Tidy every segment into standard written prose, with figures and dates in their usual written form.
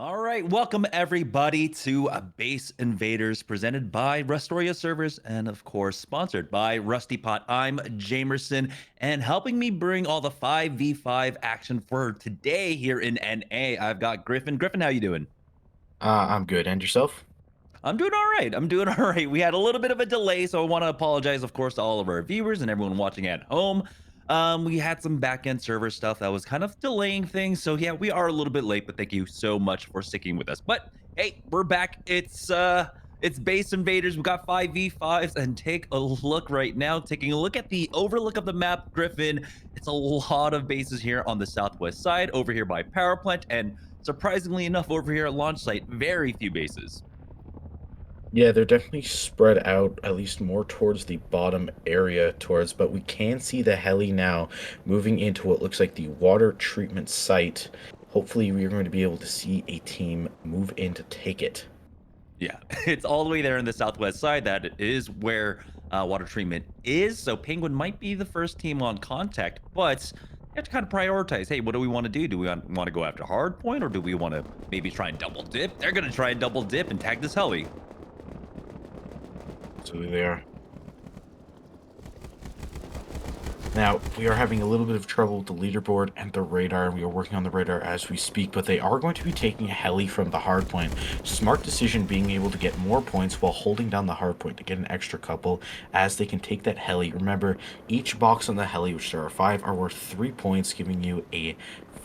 All right, welcome everybody to Base Invaders, presented by Rustoria Servers, and of course sponsored by Rusty Pot. I'm Jamerson, and helping me bring all the 5v5 action for today here in NA, I've got Griffin. Griffin, how you doing? I'm good. And yourself? I'm doing all right. I'm doing all right. We had a little bit of a delay, so I want to apologize, of course, to all of our viewers and everyone watching at home. We had some back end server stuff that was kind of delaying things, so yeah, we are a little bit late, but thank you so much for sticking with us. But hey, we're back. It's Base Invaders. We got 5v5s, and take a look right now. Taking a look at the overlook of the map, Griffin. It's a lot of bases here on the southwest side, over here by power plant, and surprisingly enough, over here at launch site, very few bases. Yeah, they're definitely spread out at least more towards the bottom area towards, but we can see the heli now moving into what looks like the water treatment site. Hopefully, we are going to be able to see a team move in to take it. Yeah, it's all the way there in the southwest side. That is where water treatment is. So Penguin might be the first team on contact, but you have to kind of prioritize. Hey, what do we want to do? Do we want to go after hard point, or do we want to maybe try and double dip? They're going to try and double dip and tag this heli. So they are. Now, we are having a little bit of trouble with the leaderboard and the radar. We are working on the radar as we speak, but they are going to be taking a heli from the hard point. Smart decision being able to get more points while holding down the hard point to get an extra couple as they can take that heli. Remember, each box on the heli, which there are 5, are worth 3 points, giving you a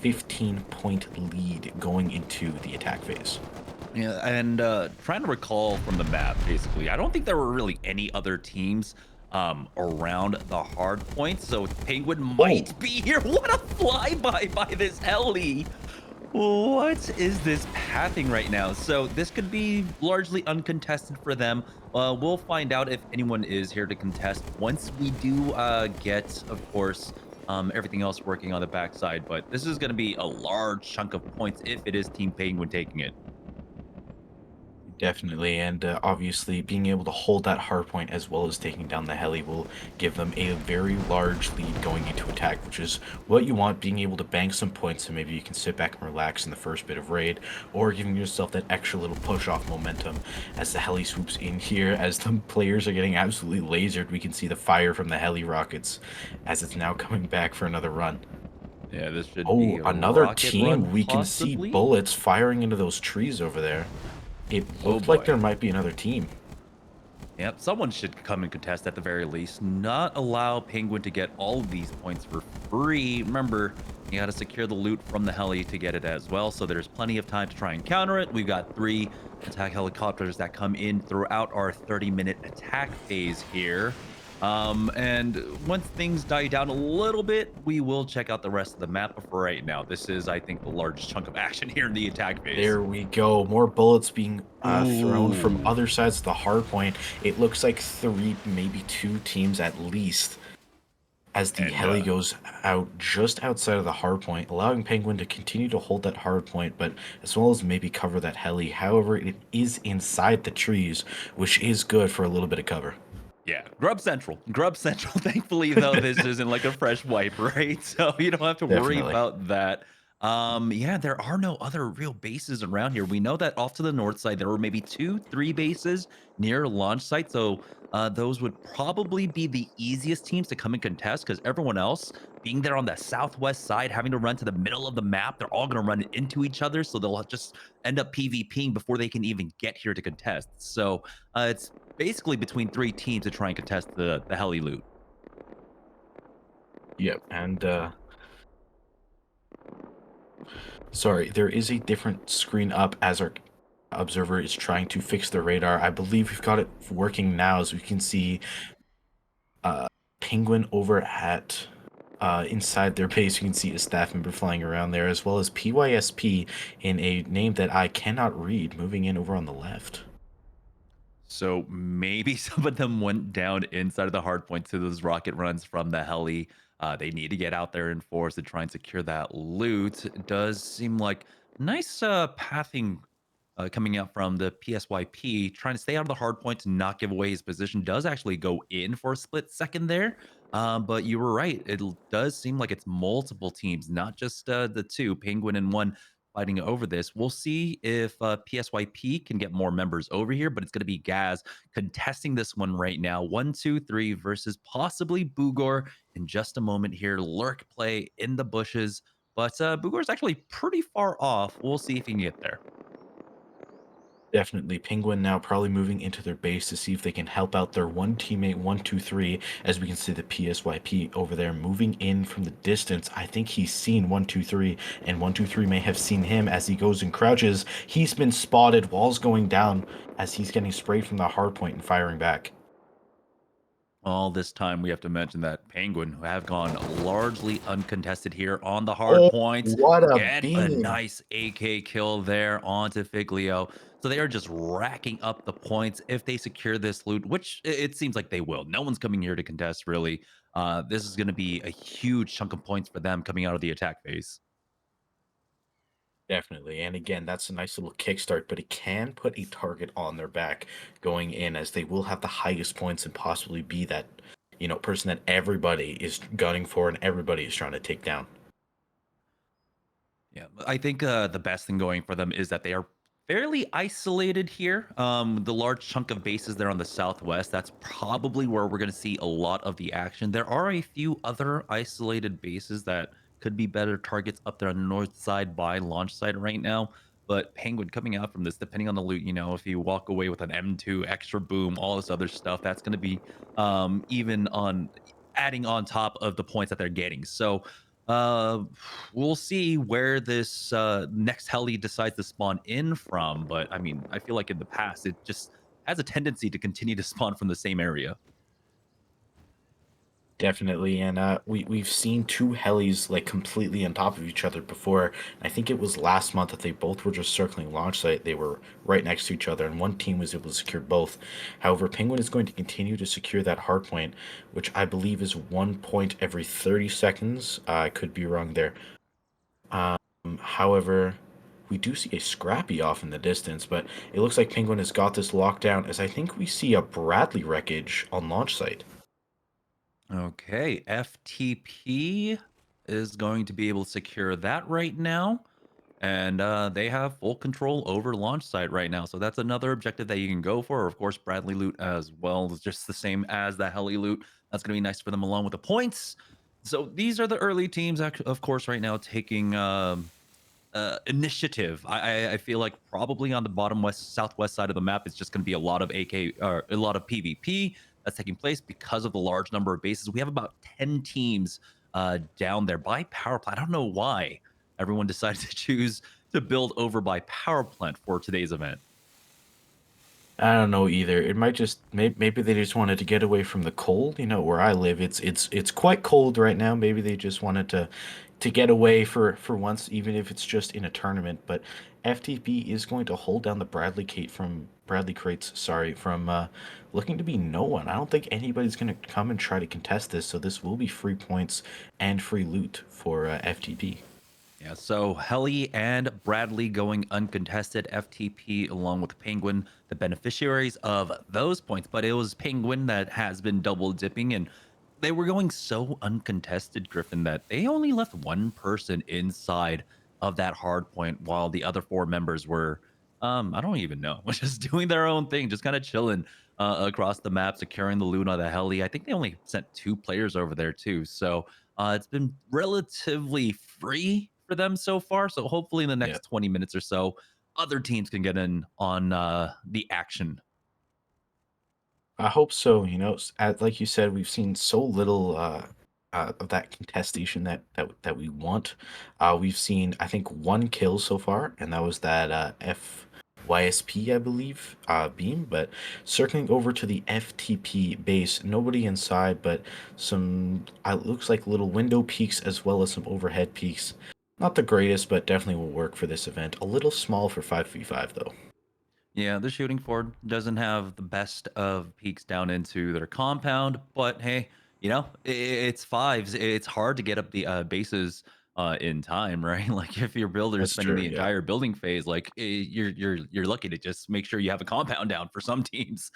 15-point lead going into the attack phase. Yeah, and trying to recall from the map, basically, I don't think there were really any other teams around the hard point, so Penguin Oh, might be here. What a flyby by this heli! What is this pathing right now? So this could be largely uncontested for them. We'll find out if anyone is here to contest once we do get, of course, everything else working on the backside. But this is going to be a large chunk of points if it is Team Penguin taking it. definitely, and obviously being able to hold that hard point as well as taking down the heli will give them a very large lead going into attack, which is what you want, being able to bank some points so maybe you can sit back and relax in the first bit of raid, or giving yourself that extra little push-off momentum as the heli swoops in here. As the players are getting absolutely lasered, we can see the fire from the heli rockets as it's now coming back for another run. Yeah, this should be Oh, a another rocket run, team. We can see possibly. bullets firing into those trees over there. It Oh looked like boy. there might be another team. Yep, someone should come and contest at the very least. Not allow Penguin to get all of these points for free. Remember, you got to secure the loot from the heli to get it as well. So there's plenty of time to try and counter it. We've got 3 attack helicopters that come in throughout our 30-minute attack phase here. And once things die down a little bit, we will check out the rest of the map. But for right now, this is, I think, the largest chunk of action here in the attack phase. There we go. More bullets being thrown from Ooh. other sides of the hard point. It looks like 3, maybe 2 teams at least, as the And heli goes out just outside of the hard point, allowing Penguin to continue to hold that hard point, but as well as maybe cover that heli. However, it is inside the trees, which is good for a little bit of cover. yeah, Grub Central. Grub Central. Thankfully, though, this isn't like a fresh wipe, right? So you don't have to worry Definitely. about that. Yeah, there are no other real bases around here. We know that off to the north side, there were maybe 2, 3 bases near launch site. So those would probably be the easiest teams to come and contest because everyone else being there on the southwest side, having to run to the middle of the map, they're all going to run into each other. So they'll just end up PvPing before they can even get here to contest. So it's basically between 3 teams to try and contest the heli loot. Yep. And sorry, there is a different screen up as our observer is trying to fix the radar. I believe we've got it working now, as we can see uh, Penguin over at inside their base. You can see a staff member flying around there, as well as PYSP in a name that I cannot read, moving in over on the left. So maybe some of them went down inside of the hard point to those rocket runs from the heli. They need to get out there in force to try and secure that loot. It does seem like nice pathing coming out from the PSYP, trying to stay out of the hard point to not give away his position. Does actually go in for a split second there. But you were right. Does seem like it's multiple teams, not just the 2, Penguin and 1, fighting over this. We'll see if PSYP can get more members over here, but it's going to be Gaz contesting this one right now. 1, 2, 3 versus possibly Bugor in just a moment here. Lurk play in the bushes, but Bugor's actually pretty far off. We'll see if he can get there. Definitely. Penguin now probably moving into their base to see if they can help out their one teammate 123. As we can see the PSYP over there moving in from the distance. I think he's seen 123, and 123 may have seen him as he goes and crouches. He's been spotted, walls going down as he's getting sprayed from the hard point and firing back. All this time, we have to mention that Penguin, who have gone largely uncontested here on the hard Oh, points, what a get a beam. nice AK kill there onto Figlio. So they are just racking up the points if they secure this loot, which it seems like they will. No one's coming here to contest, really. This is going to be a huge chunk of points for them coming out of the attack phase. Definitely. And again, that's a nice little kickstart, but it can put a target on their back going in as they will have the highest points and possibly be that, person that everybody is gunning for and everybody is trying to take down. Yeah, I think the best thing going for them is that they are fairly isolated here. The large chunk of bases there on the southwest, that's probably where we're going to see a lot of the action. There are a few other isolated bases that could be better targets up there on the north side by launch side right now. But Penguin coming out from this, depending on the loot, if you walk away with an M2, extra boom, all this other stuff, that's going to be even on adding on top of the points that they're getting. So uh, we'll see where this next heli decides to spawn in from. But I mean, I feel like in the past, it just has a tendency to continue to spawn from the same area. Definitely, and we've seen two helis like completely on top of each other before. I think it was last month that they both were just circling launch site. They were right next to each other, and one team was able to secure both. However, Penguin is going to continue to secure that hard point, which I believe is 1 point every 30 seconds. I could be wrong there. However, we do see a scrappy off in the distance, but it looks like Penguin has got this locked down. As I think we see a Bradley wreckage on launch site. Okay, FTP is going to be able to secure that right now. And they have full control over launch site right now. So that's another objective that you can go for. Of course, Bradley loot as well is just the same as the heli loot. That's going to be nice for them along with the points. So these are the early teams, of course, right now taking initiative. I feel like probably on the bottom west southwest side of the map, it's just going to be a lot of AK or a lot of PvP that's taking place because of the large number of bases. We have about 10 teams down there by power plant. I don't know why everyone decided to choose to build over by power plant for today's event. I don't know either. It might just maybe they just wanted to get away from the cold. Where I live, it's quite cold right now. Maybe they just wanted to get away for once, even if it's just in a tournament. But FTP is going to hold down the Bradley crates. Sorry, from looking to be no one. I don't think anybody's going to come and try to contest this. So this will be free points and free loot for FTP. Yeah, so Helly and Bradley going uncontested, FTP along with Penguin, the beneficiaries of those points. But it was Penguin that has been double dipping, and they were going so uncontested, Griffin, that they only left one person inside of that hard point while the other four members were, I don't even know, just doing their own thing, just kind of chilling across the map, securing the loot on the heli. I think they only sent two players over there too. So it's been relatively free for them so far. So hopefully in the Yeah. next 20 minutes or so, other teams can get in on the action. I hope so. Like you said, we've seen so little of that contestation that we want. We've seen, I think, one kill so far, and that was that FYSP, I believe, beam. But circling over to the FTP base, nobody inside, but some, looks like little window peaks as well as some overhead peaks. Not the greatest, but definitely will work for this event. A little small for 5v5, though. Yeah, the shooting ford doesn't have the best of peaks down into their compound, but hey, it's fives. It's hard to get up the bases in time, right? Like if your builder is That's spending true, the yeah. entire building phase, like you're lucky to just make sure you have a compound down for some teams.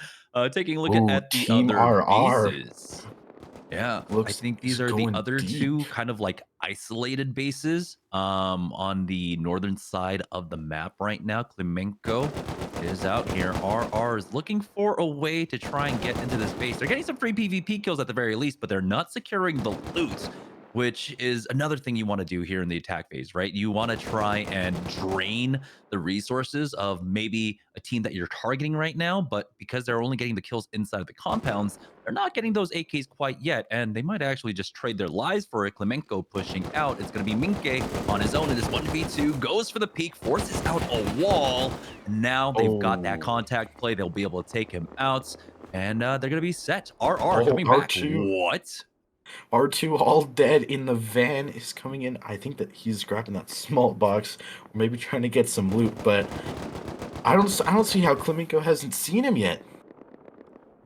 Taking a look Ooh, at the Team other RR. bases. Yeah, I Looks think is these are the going other deep. two kind of like isolated bases on the northern side of the map right now. Klimenko is out here. RR is looking for a way to try and get into this base. They're getting some free PvP kills at the very least, but they're not securing the loot, which is another thing you want to do here in the attack phase, right? You want to try and drain the resources of maybe a team that you're targeting right now, but because they're only getting the kills inside of the compounds, they're not getting those AKs quite yet, and they might actually just trade their lives for it. Klemenko pushing out. It's going to be Minke on his own in this 1v2, goes for the peak, forces out a wall, and now they've got that Oh, contact play. They'll be able to take him out, and they're going to be set. RR oh, coming back. R2. What? R2 all dead in the van is coming in. I think that he's grabbing that small box, or maybe trying to get some loot, but I don't see how Klimenko hasn't seen him yet.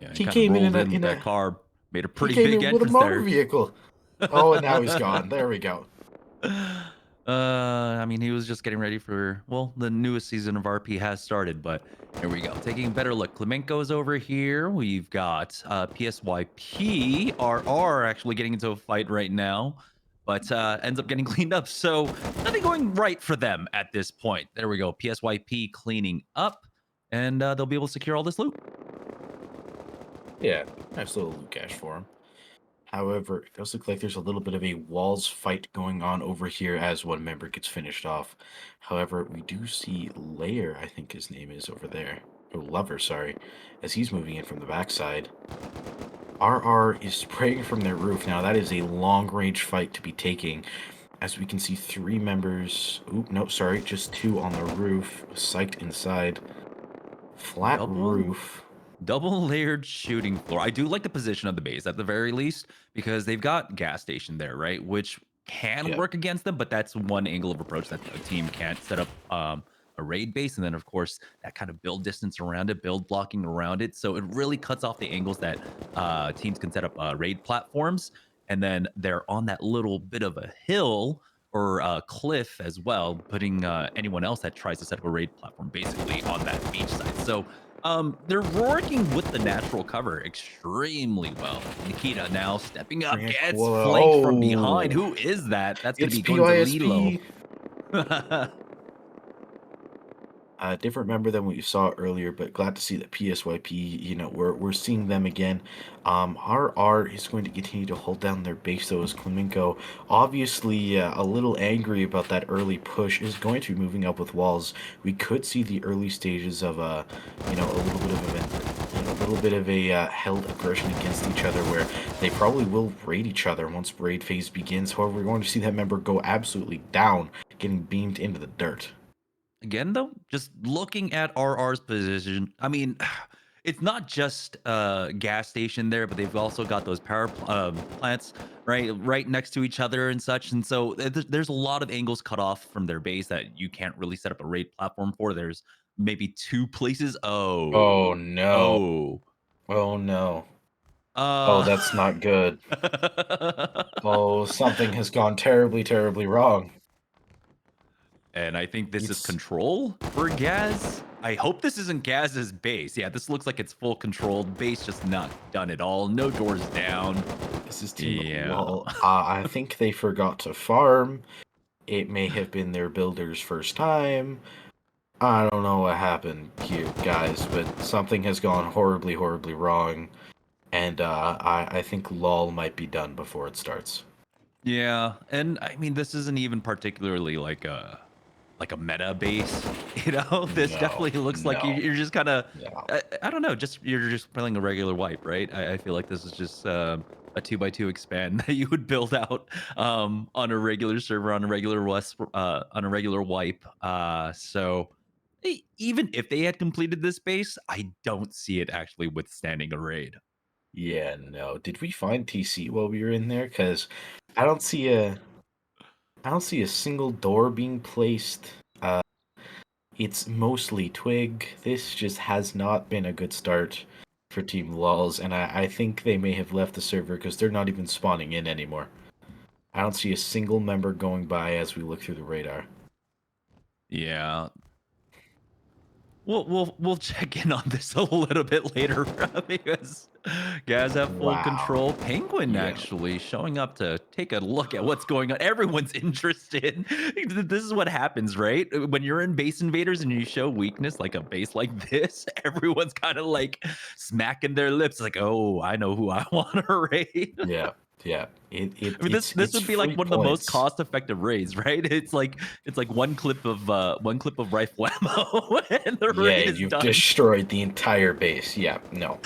Yeah, he He kind of came rolled in in with in that a car, made a he pretty came big in with a entrance motor there. vehicle. Oh, and now he's gone. There we go. I mean, he was just getting ready for, well, the newest season of RP has started, but here we go. Taking a better look. Klemenko's over here. We've got PSYP, RR actually getting into a fight right now, but ends up getting cleaned up. So nothing going right for them at this point. There we go. PSYP cleaning up, and they'll be able to secure all this loot. Yeah, nice little loot cache for him. However, it does look like there's a little bit of a walls fight going on over here as one member gets finished off. However, we do see Lair, I think his name is over there. Oh, Lover, sorry, as he's moving in from the backside. RR is spraying from their roof. Now, that is a long-range fight to be taking. As we can see, three members... Oop, no, sorry, just two on the roof. Psyched inside. Flat Double roof. Double layered shooting floor. I do like the position of the base at the very least because they've got gas station there, right? Which can Yep. work against them, but that's one angle of approach that a team can't set up a raid base. And then, of course, that kind of build distance around it, build blocking around it. So it really cuts off the angles that teams can set up raid platforms. And then they're on that little bit of a hill or a cliff as well, putting anyone else that tries to set up a raid platform basically on that beach side. So they're working with the natural cover extremely well. Nikita now stepping up, gets Tranquilla. flanked from behind. Oh, Who is that? That's going to it's be going to Lilo. PYSP. A different member than what you saw earlier, but glad to see that PSYP, we're seeing them again. RR is going to continue to hold down their base, though, as Klemenko, obviously a little angry about that early push, is going to be moving up with walls. We could see the early stages of a held aggression against each other, where they probably will raid each other once raid phase begins. However, we're going to see that member go absolutely down, getting beamed into the dirt. Again, though, just looking at RR's position, I mean, it's not just a gas station there, but they've also got those power plants right next to each other and such. And so there's a lot of angles cut off from their base that you can't really set up a raid platform for. There's maybe two places. Oh Oh, no. oh, Oh no. Oh, uh, that's not good. Oh, something has gone terribly, terribly wrong. and I think this is It's control for Gaz. I hope this isn't Gaz's base. Yeah, this looks like it's full controlled base, just not done at all. No doors down. this is Team Yeah. LOL. I think they forgot to farm. It may have been their builder's first time. I don't know what happened here, guys, but something has gone horribly, horribly wrong. And I think LOL might be done before it starts. Yeah, and I mean this isn't even particularly like a meta base, you know? This No, definitely looks like no, you're just kind of no. I don't know, just you're just playing a regular wipe, right? I feel like this is just a 2x2 expand that you would build out on a regular server on a regular on a regular wipe. So even if they had completed this base, I don't see it actually withstanding a raid. Yeah, no. Did we find TC while we were in there? Because I don't see a I don't see a single door being placed. It's mostly twig. This just has not been a good start for Team Lols, and I think they may have left the server because they're not even spawning in anymore. I don't see a single member going by as we look through the radar. Yeah, we'll check in on this a little bit later because Guys have full Wow. control. Penguin Yeah. actually showing up to take a look at what's going on. Everyone's interested. This is what happens, right? When you're in Base Invaders and you show weakness like a base like this, everyone's kind of like smacking their lips, like, "Oh, I know who I want to raid." Yeah. Yeah. I mean, this It's would be like free one of the most points. cost-effective raids, right? It's like one clip of rifle ammo, and the Yeah, raid is you've done. destroyed the entire base. Yeah, no.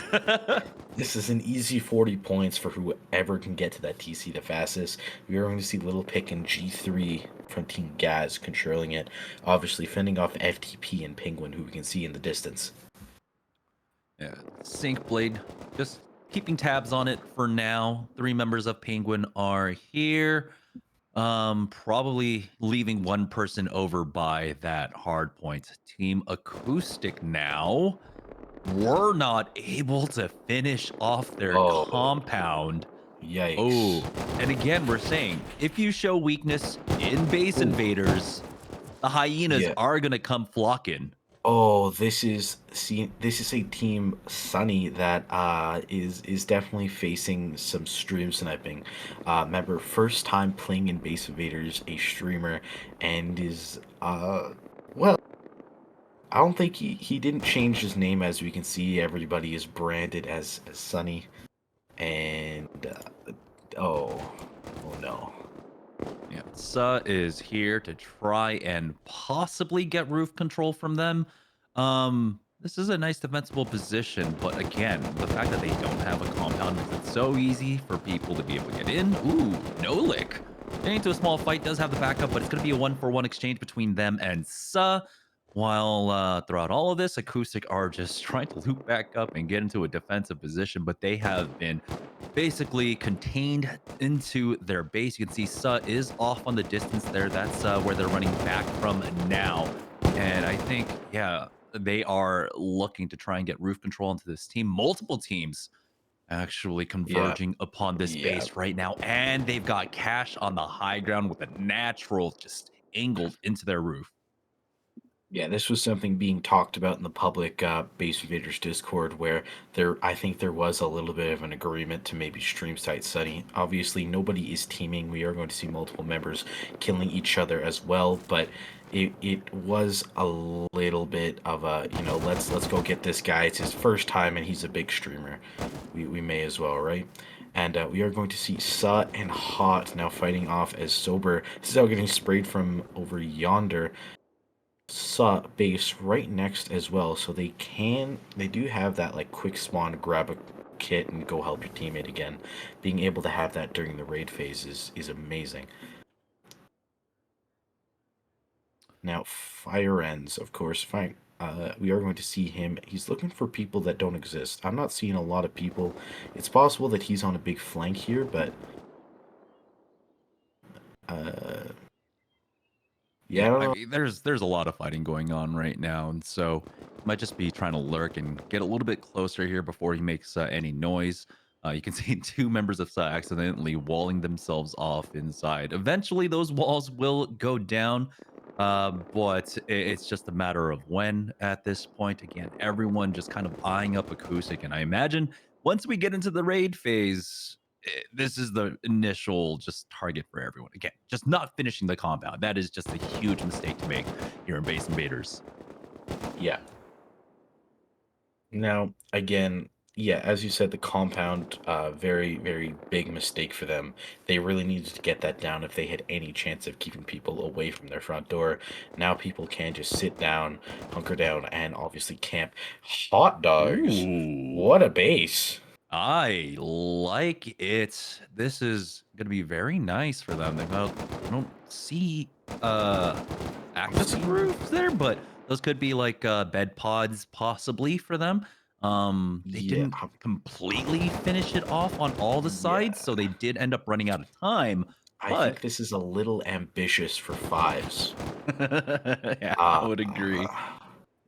This is an easy 40 points for whoever can get to that TC the fastest. We are going to see Little Pick and G3 from Team Gaz controlling it, obviously fending off FTP and Penguin, who we can see in the distance. Yeah, Sync Blade, just keeping tabs on it for now. 3 members of Penguin are here. Probably leaving one person over by that hard point. Team Acoustic now were not able to finish off their Oh, compound. yikes. Oh, and again, we're saying if you show weakness in Base Ooh, Invaders, the hyenas yeah. are gonna come flocking. Oh, this is a team Sunny that is definitely facing some stream sniping. Remember, first time playing in Base Invaders, a streamer, and is well, I don't think he didn't change his name. As we can see, everybody is branded as Sunny, and oh, oh no. Yeah, Sa is here to try and possibly get roof control from them. This is a nice defensible position, but again, the fact that they don't have a compound makes it so easy for people to be able to get in. Ooh, no lick. Getting into a small fight does have the backup, but it's going to be a 1-for-1 exchange between them and Sa. While throughout all of this, Acoustic are just trying to loop back up and get into a defensive position, but they have been basically contained into their base. You can see Sa is off on the distance there. That's where they're running back from now. And I think, yeah, they are looking to try and get roof control into this team. Multiple teams actually Yeah, converging upon this yeah. base right now. And they've got Cash on the high ground with a natural just angled into their roof. Yeah, this was something being talked about in the public Base Invaders Discord, where I think there was a little bit of an agreement to maybe stream site study. Obviously, nobody is teaming. We are going to see multiple members killing each other as well, but it was a little bit of a, let's go get this guy. It's his first time, and he's a big streamer. We may as well, right? And we are going to see Sa and Hot now fighting off as Sober. This is now getting sprayed from over yonder. Base right next as well, so they do have that like quick spawn, grab a kit and go help your teammate again. Being able to have that during the raid phase is amazing. Now Fire Ends, of course, fine. We are going to see him. He's looking for people that don't exist. I'm not seeing a lot of people. It's possible that he's on a big flank here, but uh yeah, I Yeah, don't I know. mean, there's a lot of fighting going on right now, and so might just be trying to lurk and get a little bit closer here before he makes any noise. You can see 2 members of SAA accidentally walling themselves off inside. Eventually, those walls will go down, but it's just a matter of when at this point. Again, everyone just kind of eyeing up Acoustic, and I imagine once we get into the raid phase, this is the initial just target for everyone. Again, just not finishing the compound. That is just a huge mistake to make here in Base Invaders. Yeah. Now, again, yeah, as you said, the compound, very, very big mistake for them. They really needed to get that down if they had any chance of keeping people away from their front door. Now people can just sit down, hunker down, and obviously camp. Hot dogs. Ooh, What a base. I like it. This is gonna be very nice for them. I don't see I'm access seeing, roofs there, but those could be like bed pods possibly for them. They yeah, didn't completely finish it off on all the sides, so yeah. they did end up running out of time. I think But this is a little ambitious for fives. yeah, I Uh, would agree.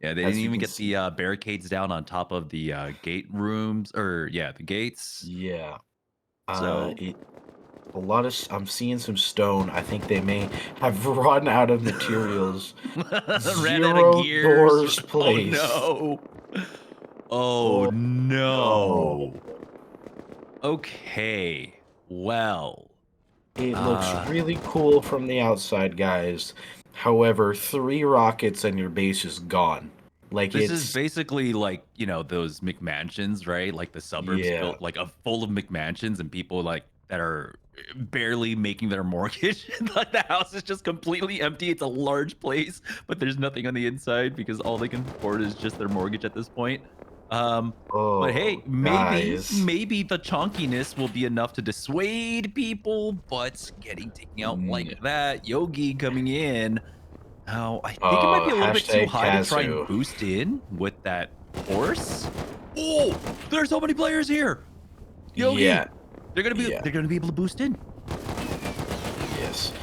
Yeah, they didn't as we even can get the see, barricades down on top of the gate rooms, or yeah, the gates. yeah. So It a lot of I'm seeing some stone. I think they may have run out of materials. ran out of Zero gears. doors Oh placed. no. Oh Oh no. no. Okay. Well, It looks uh, really cool from the outside, guys. However, 3 rockets and your base is gone. Like, this is it's basically like, those McMansions, right? Like the suburbs yeah. built like a full of McMansions and people like that are barely making their mortgage. Like the house is just completely empty. It's a large place, but there's nothing on the inside because all they can afford is just their mortgage at this point. Um, but hey, Oh, maybe, guys. maybe the chunkiness will be enough to dissuade people, but getting taken out like Mm, that, Yogi coming in. Now, I think it might be a little bit too hashtag high to try and Kazu. boost in with that horse. Oh, there's so many players here. Yeah, Yogi, they're gonna be yeah. they're gonna be able to boost in. Yes.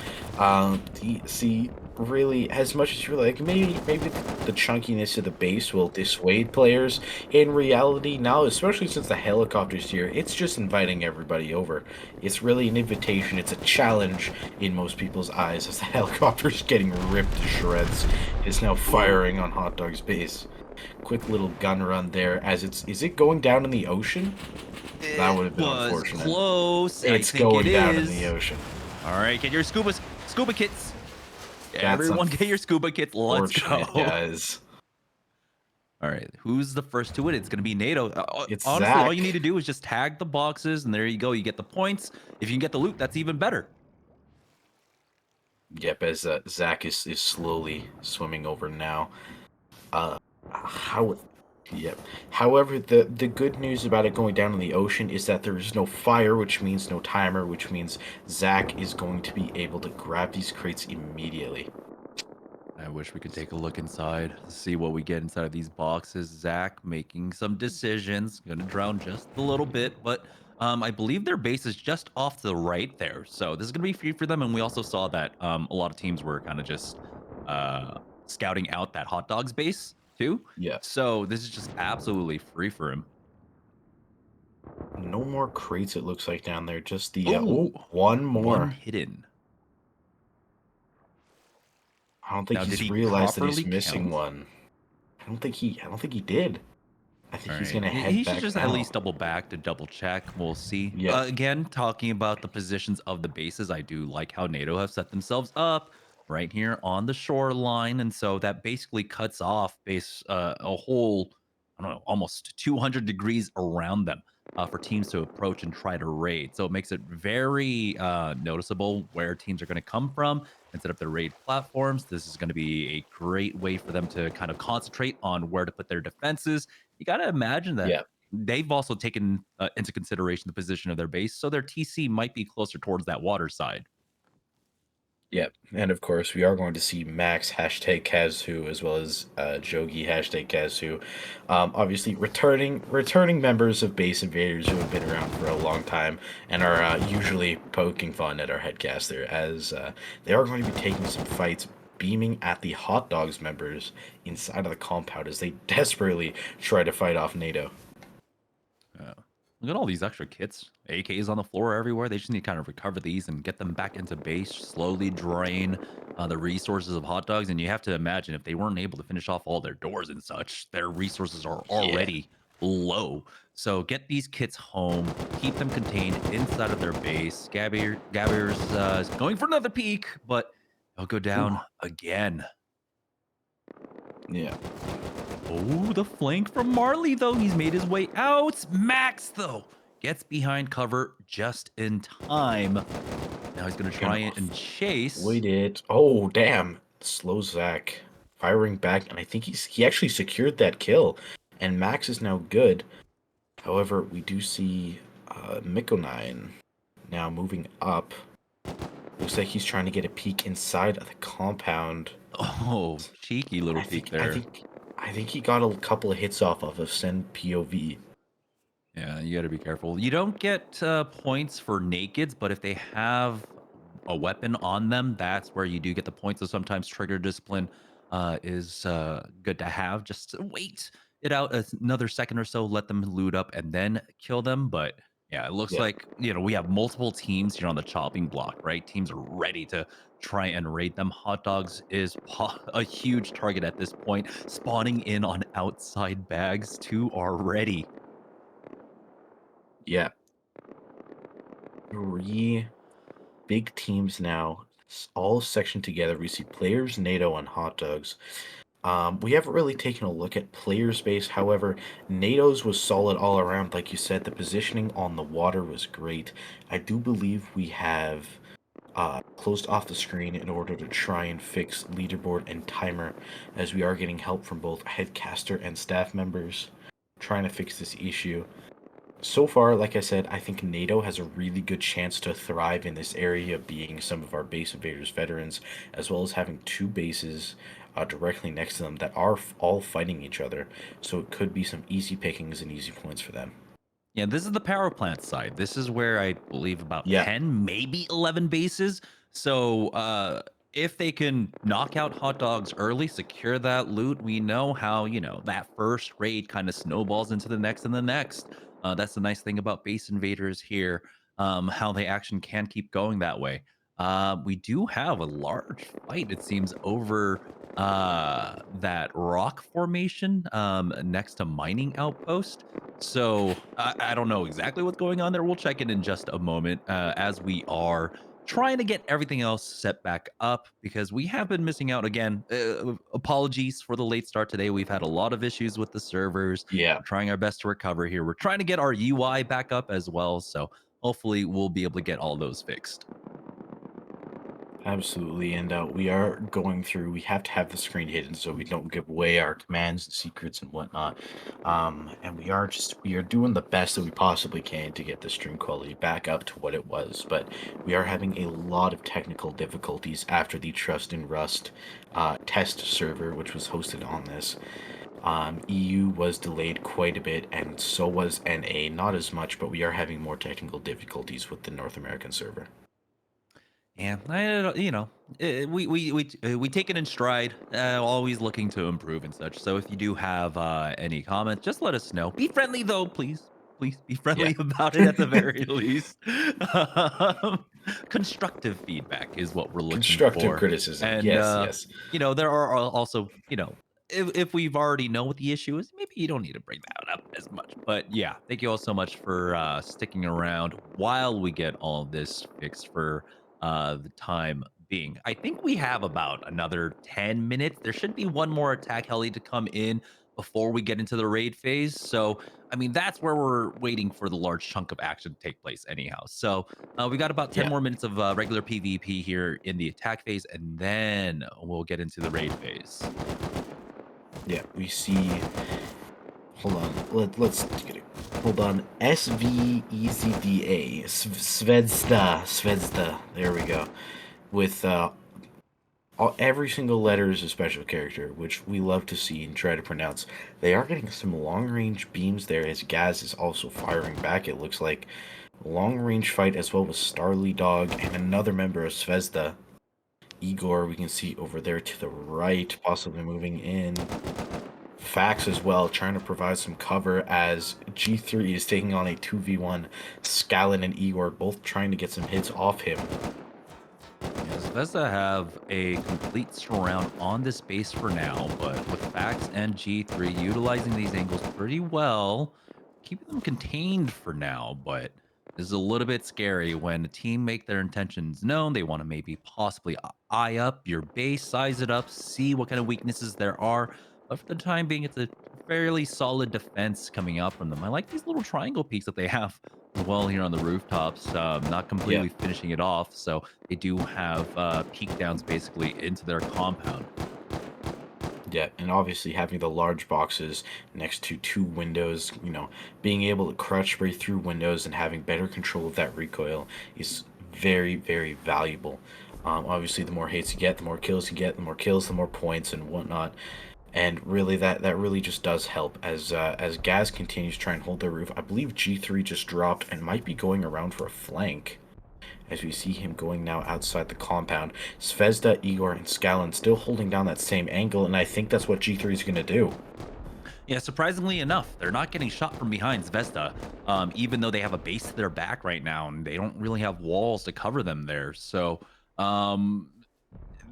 See, really, as much as you're like, maybe the chunkiness of the base will dissuade players. In reality, now, especially since the helicopter's here, it's just inviting everybody over. It's really an invitation. It's a challenge in most people's eyes as the helicopter's getting ripped to shreds. It's now Ooh, firing on Hot Dog's base. Quick little gun run there as is it going down in the ocean? That it would have been was unfortunate. close. I It's think it going down in the is. ocean. All right, get your scuba kits. That's Everyone, get your scuba kits. Let's unfortunate, go. guys. All right, who's the first to win? It's going to be NATO. It's Honestly, all you Zach. need to do is just tag the boxes, and there you go. You get the points. If you can get the loot, that's even better. Yep, as Zach is slowly swimming over now. Uh, how? Yep. However, the good news about it going down in the ocean is that there is no fire, which means no timer, which means Zach is going to be able to grab these crates immediately. I wish we could take a look inside, see what we get inside of these boxes. Zach making some decisions, gonna drown just a little bit, but I believe their base is just off to the right there. So this is gonna be free for them. And we also saw that a lot of teams were kind of just scouting out that hot dogs base too. Yeah. So this is just absolutely free for him. No more crates. It looks like down there. Just the Oh, one one more. hidden. I don't think Now, did he's he realized that he's properly missing count? one. I don't think he did. I think All he's right. gonna He head should back just at now. least double back to double check. We'll see. Yeah. Again, talking about the positions of the bases, I do like how NATO have set themselves up right here on the shoreline. And so that basically cuts off a whole, I don't know, almost 200 degrees around them for teams to approach and try to raid. So it makes it very noticeable where teams are going to come from and set up their raid platforms. This is going to be a great way for them to kind of concentrate on where to put their defenses. You got to imagine that Yeah. they've also taken into consideration the position of their base, so their TC might be closer towards that water side. Yep, and of course we are going to see Max hashtag Kazu as well as Jogi hashtag Kazu. Obviously, returning members of Base Invaders who have been around for a long time and are usually poking fun at our headcaster as they are going to be taking some fights, beaming at the Hot Dogs members inside of the compound as they desperately try to fight off NATO. Yeah. Look at all these extra kits. AKs on the floor everywhere. They just need to kind of recover these and get them back into base, slowly drain the resources of hot dogs. And you have to imagine if they weren't able to finish off all their doors and such, their resources are Yeah, already low. So get these kits home, keep them contained inside of their base. Gabby's is going for another peek, but they'll go ooh, down again. yeah. Oh, the flank from Marley, though. He's made his way out. Max, though, gets behind cover just in time. Now he's going to try Gonna it and chase. avoid it. Oh, damn. Slow Zach firing back, and I think he actually secured that kill. And Max is now good. However, we do see Miko9 now moving up. Looks like he's trying to get a peek inside of the compound. Oh, cheeky little I peek think I there. think I think he got a couple of hits off of send POV. Yeah, you got to be careful. You don't get points for nakeds, but if they have a weapon on them, that's where you do get the points. So sometimes trigger discipline is good to have. Just wait it out another second or so, let them loot up, and then kill them. But yeah, it looks Yeah. like we have multiple teams here on the chopping block, right? Teams are ready to try and raid them. Hot dogs is a huge target at this point, spawning in on outside bags too already. Yeah. Three big teams now, all sectioned together. We see players, NATO, and hot dogs. We haven't really taken a look at player space. However, NATO's was solid all around. Like you said, the positioning on the water was great. I do believe we have closed off the screen in order to try and fix leaderboard and timer, as we are getting help from both headcaster and staff members trying to fix this issue. So far, like I said, I think NATO has a really good chance to thrive in this area, being some of our Base Invaders veterans, as well as having two bases directly next to them that are all fighting each other. So it could be some easy pickings and easy points for them. Yeah, this is the power plant side. This is where I believe about Yeah, 10, maybe 11 bases. So, if they can knock out hot dogs early, secure that loot, we know how, that first raid kind of snowballs into the next and the next. That's the nice thing about Base Invaders here, how they actually can keep going that way. We do have a large fight, it seems, over that rock formation next to mining outpost. So I don't know exactly what's going on there. We'll check in just a moment as we are trying to get everything else set back up because we have been missing out again. Apologies for the late start today. We've had a lot of issues with the servers. yeah. We're trying our best to recover here. We're trying to get our UI back up as well. So hopefully we'll be able to get all those fixed. Absolutely, and we are going through. We have to have the screen hidden so we don't give away our commands and secrets and whatnot. And we are doing the best that we possibly can to get the stream quality back up to what it was. But we are having a lot of technical difficulties after the Trust in Rust test server, which was hosted on this. EU was delayed quite a bit, and so was NA. Not as much, but we are having more technical difficulties with the North American server. Yeah, we take it in stride. Always looking to improve and such. So if you do have any comments, just let us know. Be friendly though, please. Please be Yeah. friendly about it at the very least. Um, Constructive feedback is what we're looking Constructive for, criticism. and Yes, yes. there are also if we've already know what the issue is, maybe you don't need to bring that up as much. But yeah, thank you all so much for sticking around while we get all this fixed for the time being. I think we have about another 10 minutes. There should be one more attack heli to come in before we get into the raid phase. So, I mean, that's where we're waiting for the large chunk of action to take place, anyhow. So, we got about 10 Yeah, more minutes of regular PvP here in the attack phase, and then we'll get into the raid phase. yeah. We see. Hold on. Let's get it. Hold on. SVEZDA. Svezda. There we go. With every single letter is a special character, which we love to see and try to pronounce. They are getting some long range beams there as Gaz is also firing back. It looks like long range fight as well with Starly Dog and another member of Svezda. Igor, we can see over there to the right, possibly moving in. Fax as well, trying to provide some cover as G3 is taking on a 2v1. Scallon and Igor both trying to get some hits off him. Yes, Vesta have a complete surround on this base for now, but with Fax and G3 utilizing these angles pretty well, keeping them contained for now, but this is a little bit scary when a team make their intentions known. They want to maybe possibly eye up your base, size it up, see what kind of weaknesses there are. But for the time being, it's a fairly solid defense coming out from them. I like these little triangle peaks that they have as well here on the rooftops, not Yeah, completely finishing it off. So they do have peak downs basically into their compound. yeah, and obviously having the large boxes next to two windows, being able to crouch spray through windows and having better control of that recoil is very, very valuable. Obviously, the more hits you get, the more kills you get, the more kills, the more points and whatnot. And really, that really just does help as Gaz continues to try and hold the roof. I believe G3 just dropped and might be going around for a flank. As we see him going now outside the compound, Svezda, Igor, and Scallon still holding down that same angle, and I think that's what G3 is going to do. Yeah, surprisingly enough, they're not getting shot from behind Zvezda, even though they have a base to their back right now, and they don't really have walls to cover them there. So um,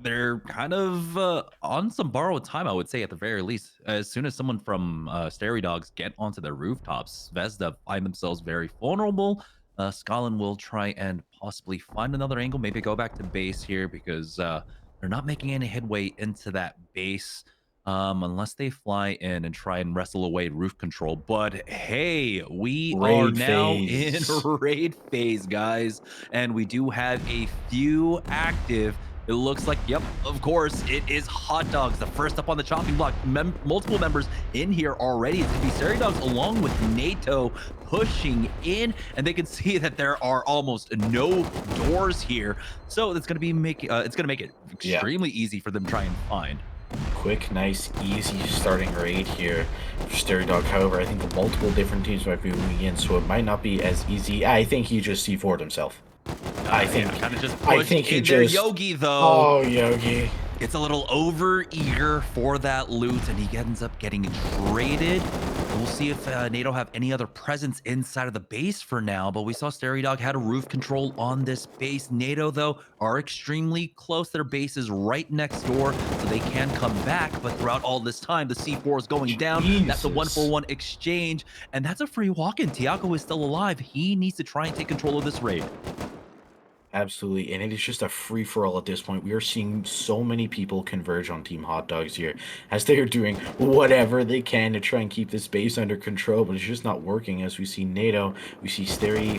they're kind of on some borrowed time, I would say, at the very least. As soon as someone from Stary Dogs get onto their rooftops, Zvezda find themselves very vulnerable. Scotland will try and possibly find another angle, maybe go back to base here because they're not making any headway into that base unless they fly in and try and wrestle away roof control. But hey, we are Raid now in phase. raid phase, guys, and we do have a few active. It looks like, yep, of course, it is Hot Dogs, the first up on the chopping block. Multiple members in here already. It's going to be Sari Dogs along with NATO pushing in, and they can see that there are almost no doors here. So it's going to be it's going to make it extremely easy for them to try and find. Quick, nice, easy starting raid here for Stary Dog. However, I think the multiple different teams might be moving in, so it might not be as easy. I think he just C4'd himself. I think kind of just I pushed think he in there. just Yogi, though. Oh, Yogi. It's a little over eager for that loot, and he ends up getting traded. We'll see if NATO have any other presence inside of the base for now, but we saw Stary Dog had a roof control on this base. NATO, though, are extremely close. Their base is right next door, so they can come back, but throughout all this time, the C4 is going down. That's a 1-for-1 exchange, and that's a free walk-in. Tiago is still alive. He needs to try and take control of this raid. Absolutely, and it is just a free-for-all at this point. We are seeing so many people converge on Team Hot Dogs here as they are doing whatever they can to try and keep this base under control, but it's just not working. As we see NATO, we see Stary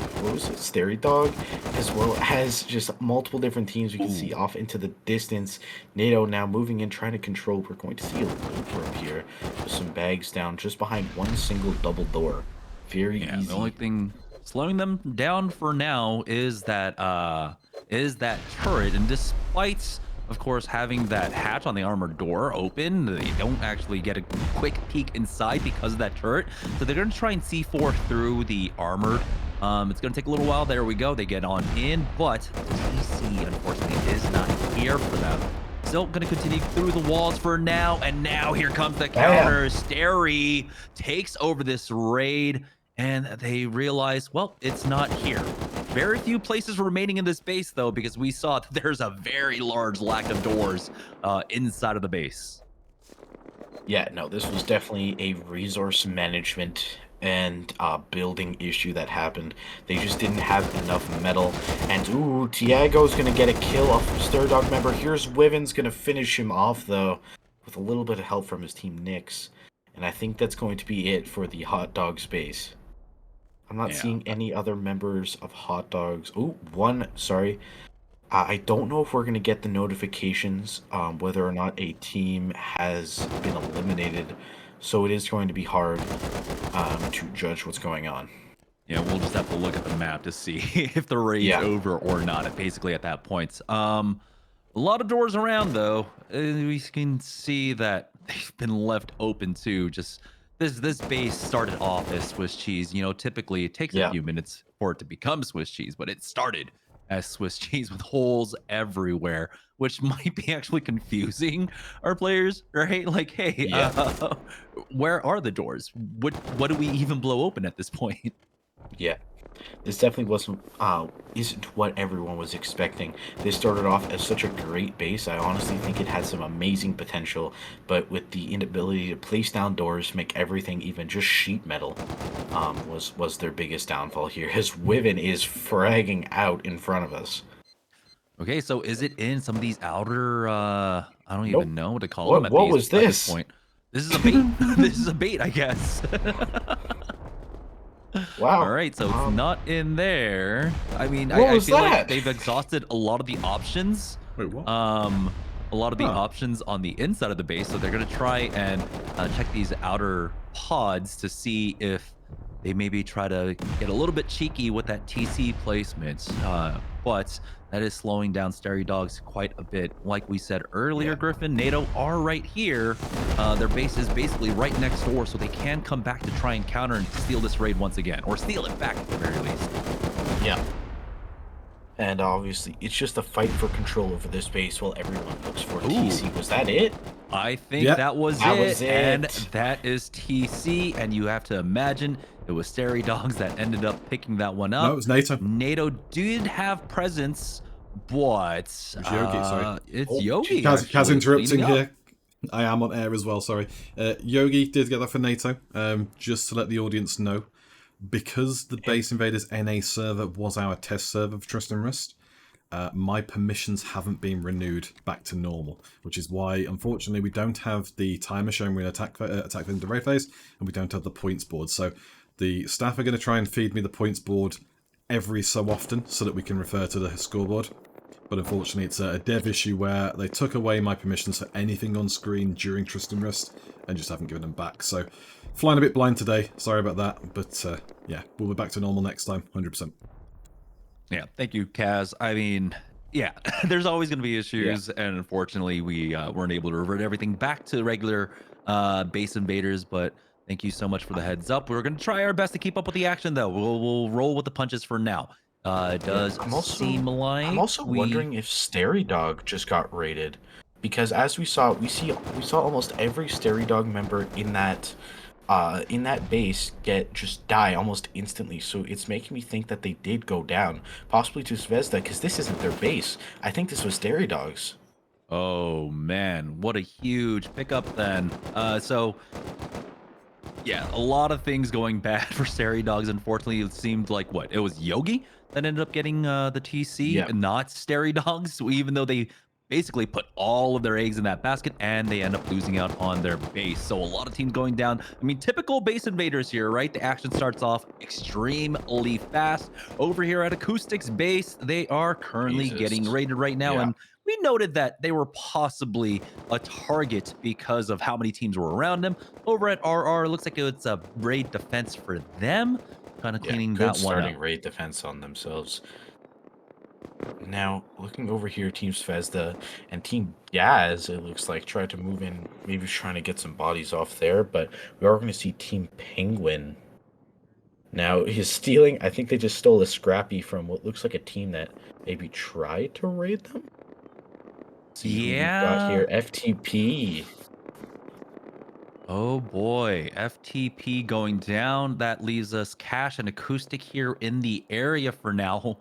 Dog, as well as just multiple different teams we can see off into the distance. NATO now moving in, trying to control. We're going to see a loop room here with some bags down just behind one single double door. Very easy. The only thing slowing them down for now is that turret, and despite, of course, having that hatch on the armored door open, they don't actually get a quick peek inside because of that turret. So they're going to try and C4 through the armored. It's going to take a little while. There we go. They get on in, but TC, unfortunately, is not here for them. Still going to continue through the walls for now, and now here comes the counter. Stary takes over this raid, and they realize, well, it's not here. Very few places remaining in this base, though, because we saw that there's a very large lack of doors inside of the base. Yeah, no, this was definitely a resource management and building issue that happened. They just didn't have enough metal. And, ooh, Tiago's going to get a kill off of Stir Dog member. Here's Wiven's going to finish him off, though, with a little bit of help from his team, Nyx. And I think that's going to be it for the Hot Dog space. I'm not seeing any other members of Hot Dogs. Oh, one, sorry. I don't know if we're going to get the notifications whether or not a team has been eliminated. So it is going to be hard to judge what's going on. Yeah, we'll just have to look at the map to see if the raid's over or not, basically at that point. A lot of doors around, though. We can see that they've been left open, too. Just... This base started off as Swiss cheese. You know, typically it takes a few minutes for it to become Swiss cheese, but it started as Swiss cheese with holes everywhere, which might be actually confusing our players, right? Like, hey, where are the doors? What do we even blow open at this point? Yeah. This definitely isn't what everyone was expecting. This started off as such a great base. I honestly think it had some amazing potential, but with the inability to place down doors, make everything even just sheet metal, was their biggest downfall here. His Wiven is fragging out in front of us. Okay, so is it in some of these outer, I don't even know what to call them what was this? At this point. This is a bait. This is a bait, I guess. Wow. All right, so it's not in there. I mean, I feel like they've exhausted a lot of the options. Wait, what? A lot of the options on the inside of the base, so they're gonna try and check these outer pods to see if they maybe try to get a little bit cheeky with that TC placement. But that is slowing down Stary Dogs quite a bit. Like we said earlier, Griffin, NATO are right here. Their base is basically right next door, so they can come back to try and counter and steal this raid once again, or steal it back at the very least. Yeah. And obviously, it's just a fight for control over this base while everyone looks for TC. Was that it? I think that was it. And that is TC. And you have to imagine it was Stary Dogs that ended up picking that one up. No, it was NATO. NATO did have presence, but it's Yogi, sorry. It's Yogi. Kaz interrupting here. I am on air as well, sorry. Yogi did get that for NATO, just to let the audience know. because the Base Invaders NA server was our test server for Trust and Rust, my permissions haven't been renewed back to normal, which is why, unfortunately, we don't have the timer showing we're in attack in the raid phase, and we don't have the points board. So the staff are going to try and feed me the points board every so often so that we can refer to the scoreboard. But unfortunately, it's a dev issue where they took away my permissions for anything on screen during Trust and Rust and just haven't given them back. So flying a bit blind today. Sorry about that. But yeah, we'll be back to normal next time, 100%. Yeah, thank you, Kaz. I mean, yeah, there's always going to be issues, and unfortunately, we weren't able to revert everything back to regular Base Invaders. But thank you so much for the heads up. We're going to try our best to keep up with the action, though. We'll roll with the punches for now. It does seem like I'm also wondering if Stary Dog just got raided, because as we saw almost every Stary Dog member in that base just die almost instantly. So it's making me think that they did go down, possibly to Zvezda, because this isn't their base. I think this was Stary Dogs. Oh man, what a huge pickup then. So yeah, a lot of things going bad for Stary Dogs. Unfortunately, it seemed like it was Yogi that ended up getting the TC, and not Stary Dogs. So even though they basically put all of their eggs in that basket, and they end up losing out on their base. So a lot of teams going down. I mean, typical Base Invaders here, right? The action starts off extremely fast. Over here at Acoustic's base, they are currently getting raided right now. And we noted that they were possibly a target because of how many teams were around them. Over at RR, looks like it's a raid defense for them. Kind of cleaning that one up. Starting raid defense on themselves. Now, looking over here, Team Zvezda and Team Gaz, it looks like, tried to move in, maybe trying to get some bodies off there, but we are going to see Team Penguin. Now, he's stealing, I think they just stole a Scrappy from what looks like a team that maybe tried to raid them? See who we've got here, FTP. Oh boy, FTP going down. That leaves us Cash and Acoustic here in the area for now.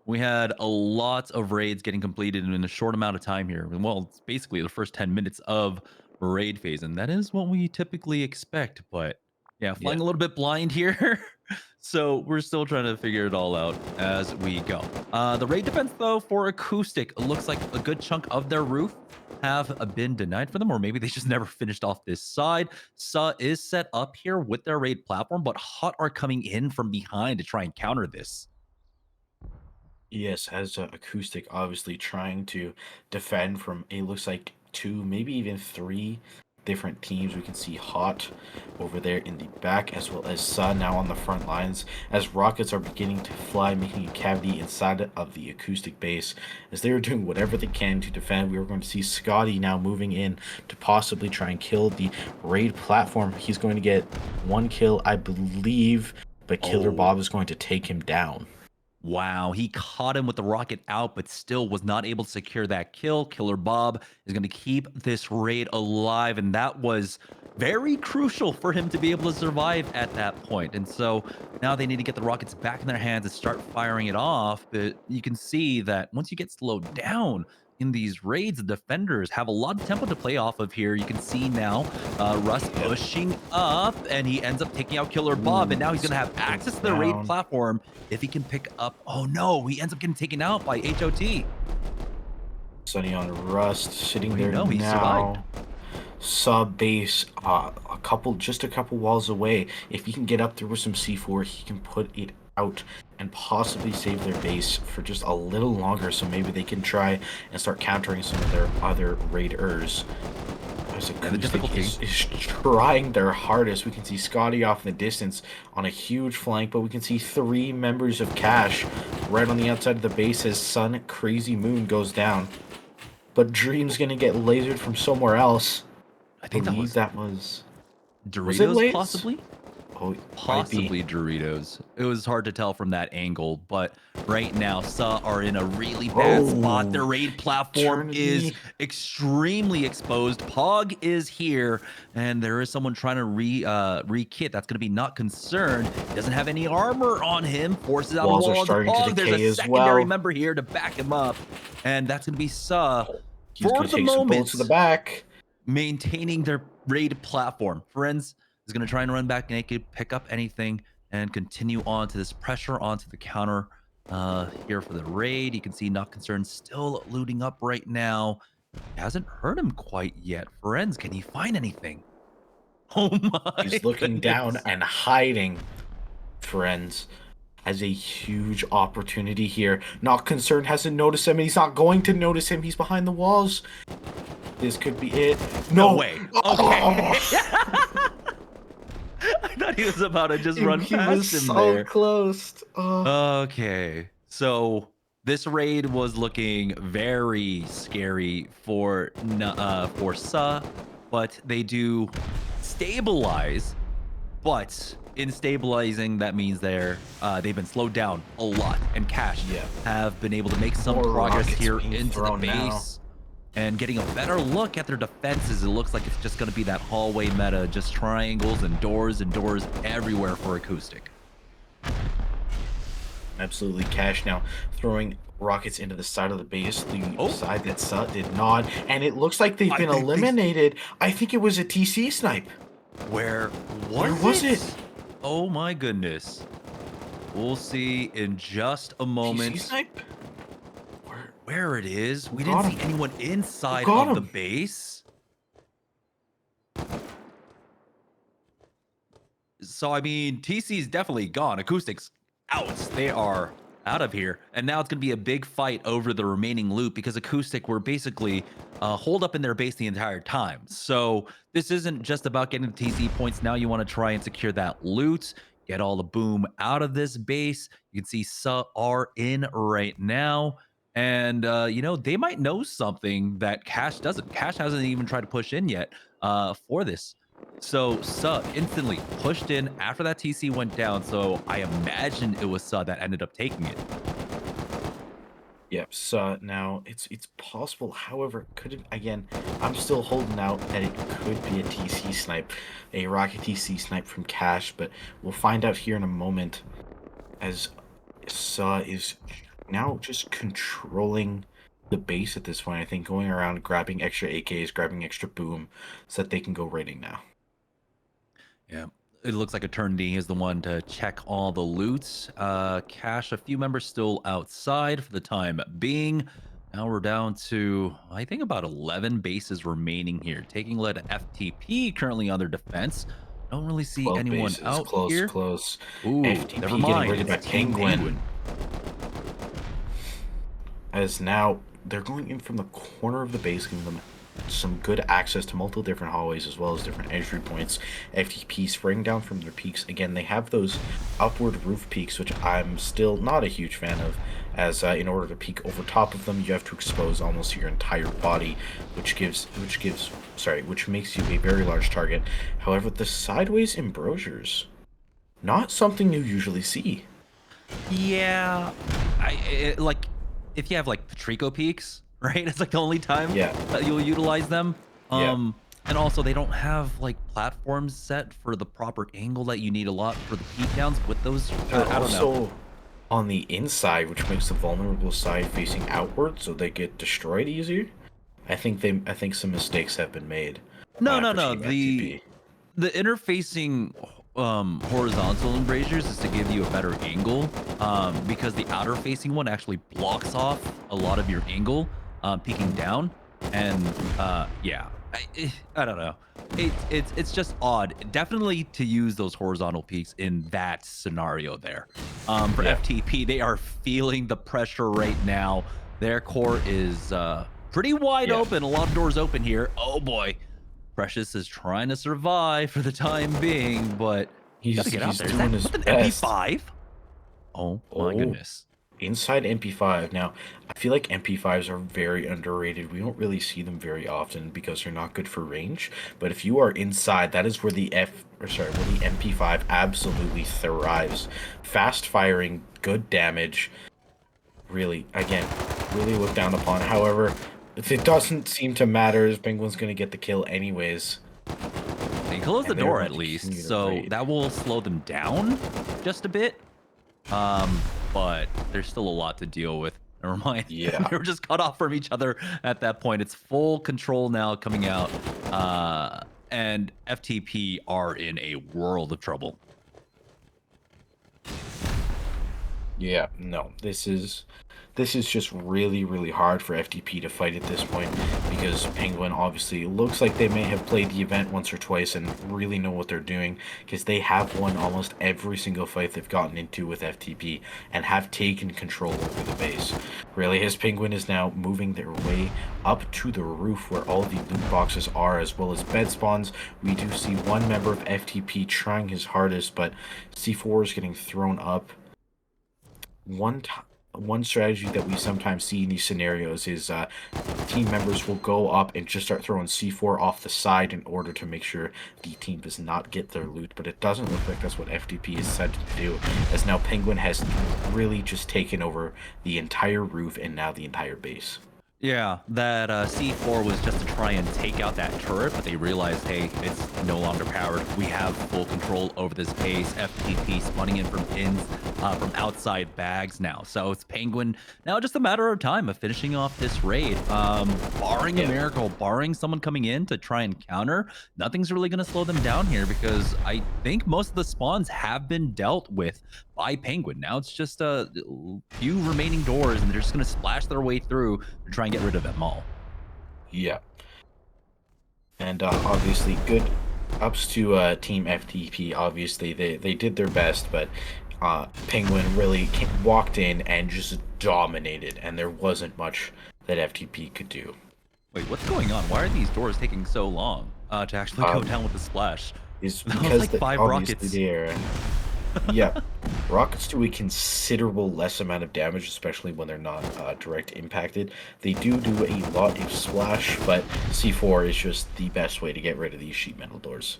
We had a lot of raids getting completed in a short amount of time here. Well, it's basically the first 10 minutes of raid phase, and that is what we typically expect. But yeah, flying a little bit blind here. So we're still trying to figure it all out as we go. The raid defense, though, for Acoustic, looks like a good chunk of their roof have been denied for them, or maybe they just never finished off this side. Sa is set up here with their raid platform, but Hot are coming in from behind to try and counter this. Yes, as Acoustic obviously trying to defend from, it looks like 2, maybe even 3 different teams. We can see Hot over there in the back, as well as Sun now on the front lines, as rockets are beginning to fly, making a cavity inside of the Acoustic base, as they are doing whatever they can to defend. We are going to see Scotty now moving in to possibly try and kill the raid platform. He's going to get 1 kill, I believe, but Killer Bob is going to take him down. Wow, he caught him with the rocket out, but still was not able to secure that kill. Killer Bob is going to keep this raid alive, and that was very crucial for him to be able to survive at that point. And so now they need to get the rockets back in their hands and start firing it off. But you can see that once you get slowed down in these raids, the defenders have a lot of tempo to play off of here. You can see now Russ pushing up, and he ends up taking out Killer Bob, and now he's going to have access to the raid platform if he can pick up. Oh no, he ends up getting taken out by HOT. Sunny on Rust sitting there He survived. Sub base just a couple walls away. If he can get up there with some C4, he can put it out and possibly save their base for just a little longer, so maybe they can try and start countering some of their other raiders. As Acoustic is trying their hardest. We can see Scotty off in the distance on a huge flank, but we can see 3 members of Cash right on the outside of the base as Sun Crazy Moon goes down. But Dream's gonna get lasered from somewhere else. I think that was Doritos, possibly? Oh, possibly Doritos. It was hard to tell from that angle, but right now, Sa are in a really bad spot. Their raid platform is extremely exposed. Pog is here, and there is someone trying to re-kit. That's going to be not concerned. Doesn't have any armor on him. Forces out a wall of Pog. There's a secondary member here to back him up, and that's going to be Sa. For the moment, to the back, maintaining their raid platform. Friends is going to try and run back naked, pick up anything. and continue on to this pressure onto the counter here for the raid. You can see Not Concerned still looting up right now. Hasn't hurt him quite yet. Ferenz, can he find anything? Oh my He's looking down goodness. and hiding. Friends has a huge opportunity here. Not Concerned hasn't noticed him, and he's not going to notice him. He's behind the walls. This could be it. No way. Okay. Oh! I thought he was about to just run He past was him so there. close. Oh. Okay. So this raid was looking very scary for Sa, but they do stabilize. But in stabilizing, that means they've been slowed down a lot. And Cash Yeah. have been able to make some More progress rockets here being into the thrown now. base. And getting a better look at their defenses. It looks like it's just going to be that hallway meta, just triangles and doors everywhere for acoustic. Absolutely. Cash now throwing rockets into the side of the base, the side that Sut did not. And it looks like they've been eliminated. I think it was a TC snipe. Where was it? Oh my goodness. We'll see in just a moment. TC snipe? Where it is. We Got didn't see him. anyone inside Got of the him. base. So, I mean, TC's definitely gone. Acoustics out. They are out of here. And now it's going to be a big fight over the remaining loot because Acoustic were basically holed up in their base the entire time. So this isn't just about getting the TC points. Now you want to try and secure that loot, get all the boom out of this base. You can see Sa are in right now. And, they might know something that Cash doesn't. Cash hasn't even tried to push in yet for this. So Sa instantly pushed in after that TC went down. So I imagine it was Sa that ended up taking it. Yep. So now it's possible. However, I'm still holding out that it could be a TC snipe, a rocket TC snipe from Cash. But we'll find out here in a moment, as Sa is now just controlling the base at this point. I think going around grabbing extra AKs, grabbing extra boom, so that they can go raiding now. Yeah, it looks like Eternity is the one to check all the loots. Cash, a few members still outside for the time being. Now we're down to, I think, about 11 bases remaining here. Taking lead FTP currently on their defense. Don't really see 12 anyone bases. out Close, here. close. Ooh, FTP never getting mind. raided by It's Team Penguin. As now they're going in from the corner of the base, giving them some good access to multiple different hallways as well as different entry points. FTP spraying down from their peaks. Again, they have those upward roof peaks, which I'm still not a huge fan of, as in order to peek over top of them, you have to expose almost your entire body, which makes you a very large target. However, the sideways embrasures, not something you usually see. Yeah, like if you have like Patrico peaks, right? It's like the only time that you'll utilize them. And also they don't have like platforms set for the proper angle that you need a lot for the peak downs with those. I don't know. On the inside, which makes the vulnerable side facing outward, so they get destroyed easier. I think some mistakes have been made. No. The interfacing horizontal embrasures is to give you a better angle, because the outer facing one actually blocks off a lot of your angle peeking down. And I don't know. It's just odd. Definitely to use those horizontal peaks in that scenario there. For FTP, they are feeling the pressure right now. Their core is pretty wide open. A lot of doors open here. Oh boy. Precious is trying to survive for the time being, but he's gotta get out there. Doing his an best. MP5? Oh my goodness. Inside MP5. Now, I feel like MP5s are very underrated. We don't really see them very often because they're not good for range. But if you are inside, that is where the MP5 absolutely thrives. Fast firing, good damage. Really looked down upon. However, it doesn't seem to matter, as Penguin's gonna get the kill anyways. They close the door at least, so that will slow them down just a bit. But there's still a lot to deal with. Never mind. Yeah. They were just cut off from each other at that point. It's full control now coming out. And FTP are in a world of trouble. Yeah, no, this is just really, really hard for FTP to fight at this point because Penguin obviously looks like they may have played the event once or twice and really know what they're doing because they have won almost every single fight they've gotten into with FTP and have taken control over the base. Really, as Penguin is now moving their way up to the roof where all the loot boxes are as well as bed spawns, we do see one member of FTP trying his hardest, but C4 is getting thrown up one t- one strategy that we sometimes see in these scenarios is team members will go up and just start throwing C4 off the side in order to make sure the team does not get their loot, but it doesn't look like that's what FTP is set to do, as now Penguin has really just taken over the entire roof and now the entire base. Yeah, that C4 was just to try and take out that turret, but they realized, hey, it's no longer powered. We have full control over this base. FTP spawning in from pins, from outside bags now. So it's Penguin now just a matter of time of finishing off this raid. Barring a Yeah. miracle, barring someone coming in to try and counter, nothing's really going to slow them down here because I think most of the spawns have been dealt with by Penguin. Now it's just a few remaining doors, and they're just going to splash their way through to try and get rid of them all. Yeah. And obviously, good ups to Team FTP. Obviously, they did their best, but Penguin really walked in and just dominated, and there wasn't much that FTP could do. Wait, what's going on? Why are these doors taking so long to actually go Um, down with the splash? is That was because like that 5 obviously rockets. they're yeah, rockets do a considerable less amount of damage, especially when they're not direct impacted. They do a lot of splash, but C4 is just the best way to get rid of these sheet metal doors.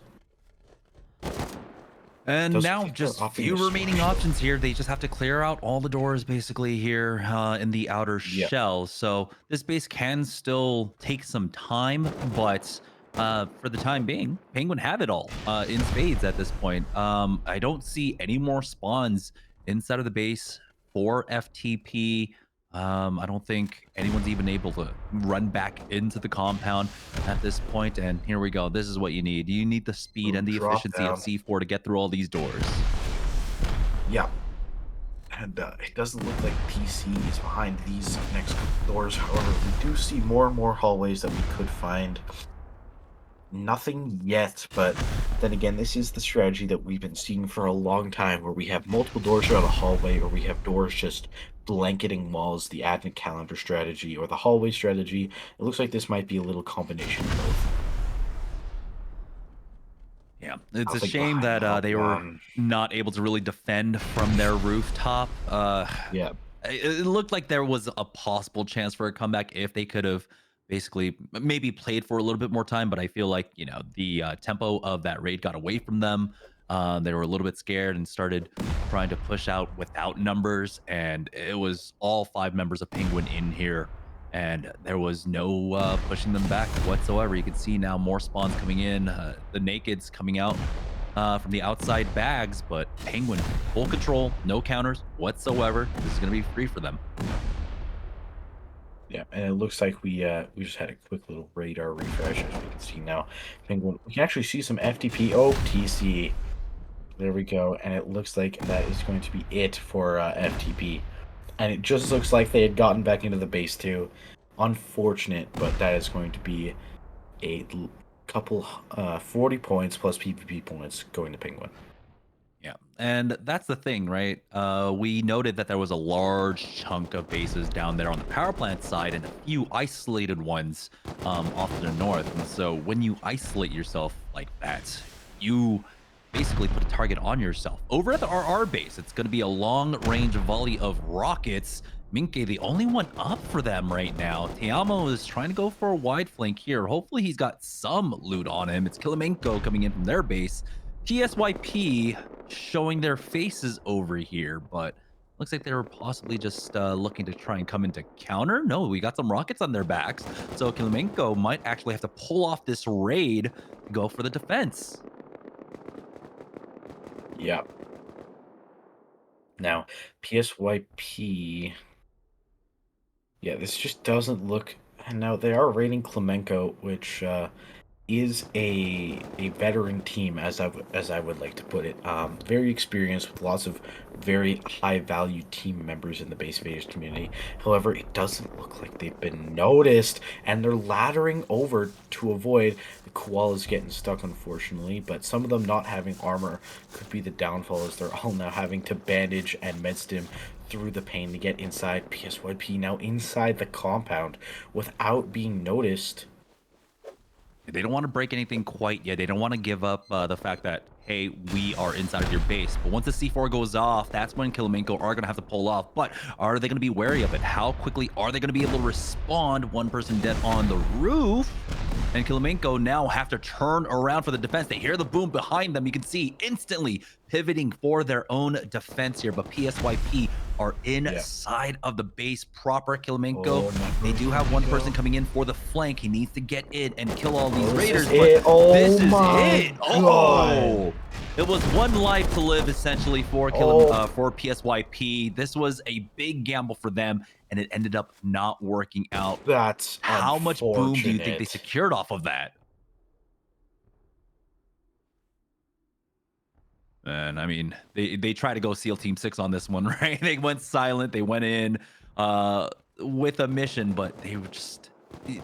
And Does look now like they're just opting few to remaining splash though. options here. They just have to clear out all the doors basically here in the outer Yeah. shell. So this base can still take some time, but for the time being, Penguin have it all in spades at this point. I don't see any more spawns inside of the base for FTP. I don't think anyone's even able to run back into the compound at this point. And here we go. This is what you need. You need the speed and Boom, the drop efficiency of down. C4 to get through all these doors. Yeah. And it doesn't look like PC is behind these next couple doors. However, we do see more and more hallways that we could find. Nothing yet, but then again, this is the strategy that we've been seeing for a long time, where we have multiple doors around a hallway, or we have doors just blanketing walls, the advent calendar strategy, or the hallway strategy. It looks like this might be a little combination of both. Yeah, it's a Nothing shame behind that the they were not able to really defend from their rooftop. Yeah, It looked like there was a possible chance for a comeback if they could have basically maybe played for a little bit more time. But I feel like the tempo of that raid got away from them. They were a little bit scared and started trying to push out without numbers, and it was all 5 members of Penguin in here, and there was no pushing them back whatsoever. You can see now more spawns coming in, the nakeds coming out from the outside bags, but Penguin full control, no counters whatsoever. This is going to be free for them. yeah, and it looks like we just had a quick little radar refresh, as we can see now. Penguin, we can actually see some FTP. Oh, TC. There we go, and it looks like that is going to be it for FTP. And it just looks like they had gotten back into the base too. Unfortunate, but that is going to be a couple 40 points plus PvP points going to Penguin. Yeah, and that's the thing, right? We noted that there was a large chunk of bases down there on the power plant side and a few isolated ones off to the north. And so when you isolate yourself like that, you basically put a target on yourself. Over at the RR base, it's going to be a long-range volley of rockets. Minke, the only one up for them right now. Teamo is trying to go for a wide flank here. Hopefully he's got some loot on him. It's Kilimenko coming in from their base. TSYP showing their faces over here, but looks like they were possibly just looking to try and come into counter. No, we got some rockets on their backs, so Kilimenko might actually have to pull off this raid to go for the defense. Yeah. Now, PSYP. Yeah, this just doesn't look. And now they are raiding Klemenko, which is a veteran team, as I would like to put it. Very experienced with lots of very high value team members in the Base Invaders community. However, it doesn't look like they've been noticed, and they're laddering over to avoid the koalas getting stuck, unfortunately. But some of them not having armor could be the downfall, as they're all now having to bandage and medstim through the pain to get inside. PSYP now inside the compound without being noticed. They don't want to break anything quite yet. They don't want to give up the fact that, hey, we are inside of your base. But once the C4 goes off, that's when Kilimenko are going to have to pull off. But are they going to be wary of it? How quickly are they going to be able to respond? One person dead on the roof. And Kilimenko now have to turn around for the defense. They hear the boom behind them. You can see instantly pivoting for their own defense here. But PSYP are inside of the base proper. Kilimenko, they do have one person coming in for the flank. He needs to get in and kill all these raiders. But this is it. Oh, it was one life to live essentially for for PSYP. This was a big gamble for them, and it ended up not working out. That's how much boom do you think they secured off of that? And I mean, they tried to go SEAL Team 6 on this one, right? They went silent. They went in with a mission, but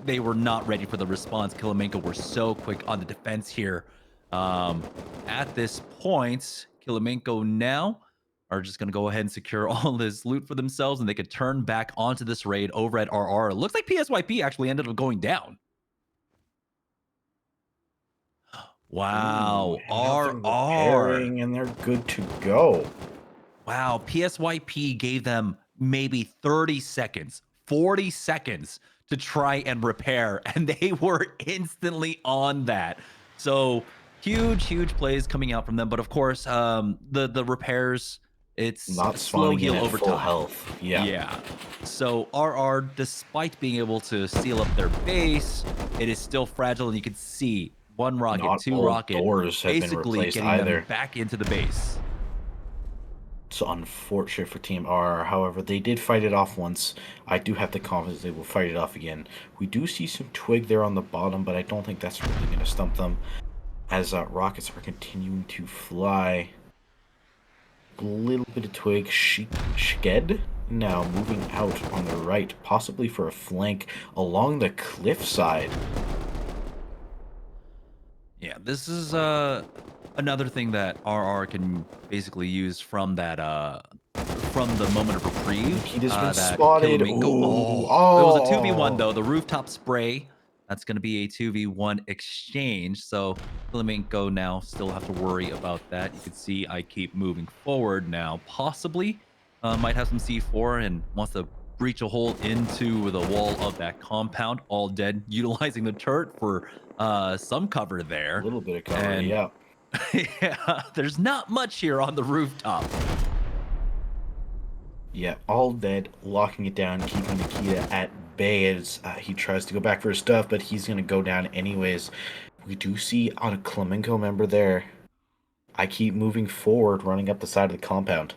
they were not ready for the response. Kilimenko were so quick on the defense here. At this point, Kilimenko now are just going to go ahead and secure all this loot for themselves, and they could turn back onto this raid over at RR. It looks like PSYP actually ended up going down. Wow, RR. And they're good to go. Wow, PSYP gave them maybe 30 seconds, 40 seconds to try and repair, and they were instantly on that. So huge plays coming out from them. But of course, the repairs, it's not slow heal over full time. Health. Yeah. So RR, despite being able to seal up their base, it is still fragile, and you can see one rocket, not two rocket, doors have basically been getting either. them back into the base. It's unfortunate for Team R. However, they did fight it off once. I do have the confidence they will fight it off again. We do see some twig there on the bottom, but I don't think that's really going to stump them, as rockets are continuing to fly. A little bit of twig. Shged now moving out on the right, possibly for a flank along the cliff side. Yeah, this is another thing that RR can basically use from that from the moment of reprieve. He just been that spotted. It was a 2v1 though. The rooftop spray. That's going to be a 2v1 exchange. So Kilimenko now still have to worry about that. You can see I keep moving forward now. Possibly might have some C4 and wants to breach a hole into the wall of that compound. All dead, utilizing the turret for some cover there. A little bit of cover, and, yeah. Yeah, there's not much here on the rooftop. Yeah, all dead, locking it down, keeping Nikita at bay as he tries to go back for his stuff, but he's going to go down anyways. We do see on a Kilimenko member there. I keep moving forward, running up the side of the compound.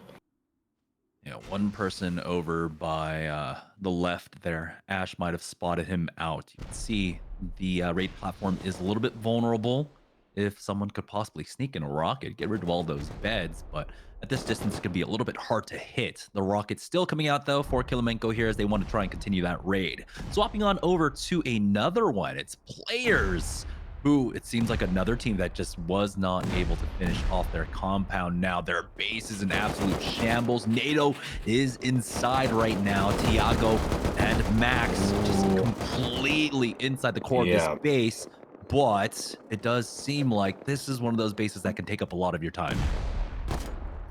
Yeah, one person over by the left there. Ash might have spotted him out. You can see the raid platform is a little bit vulnerable. If someone could possibly sneak in a rocket, get rid of all those beds, but at this distance, it could be a little bit hard to hit. The rocket's still coming out, though, for Kilimenko here as they want to try and continue that raid. Swapping on over to another one. It's players who, it seems like another team that just was not able to finish off their compound now. Their base is in absolute shambles. NATO is inside right now. Tiago and Max just completely inside the core of this base. But it does seem like this is one of those bases that can take up a lot of your time.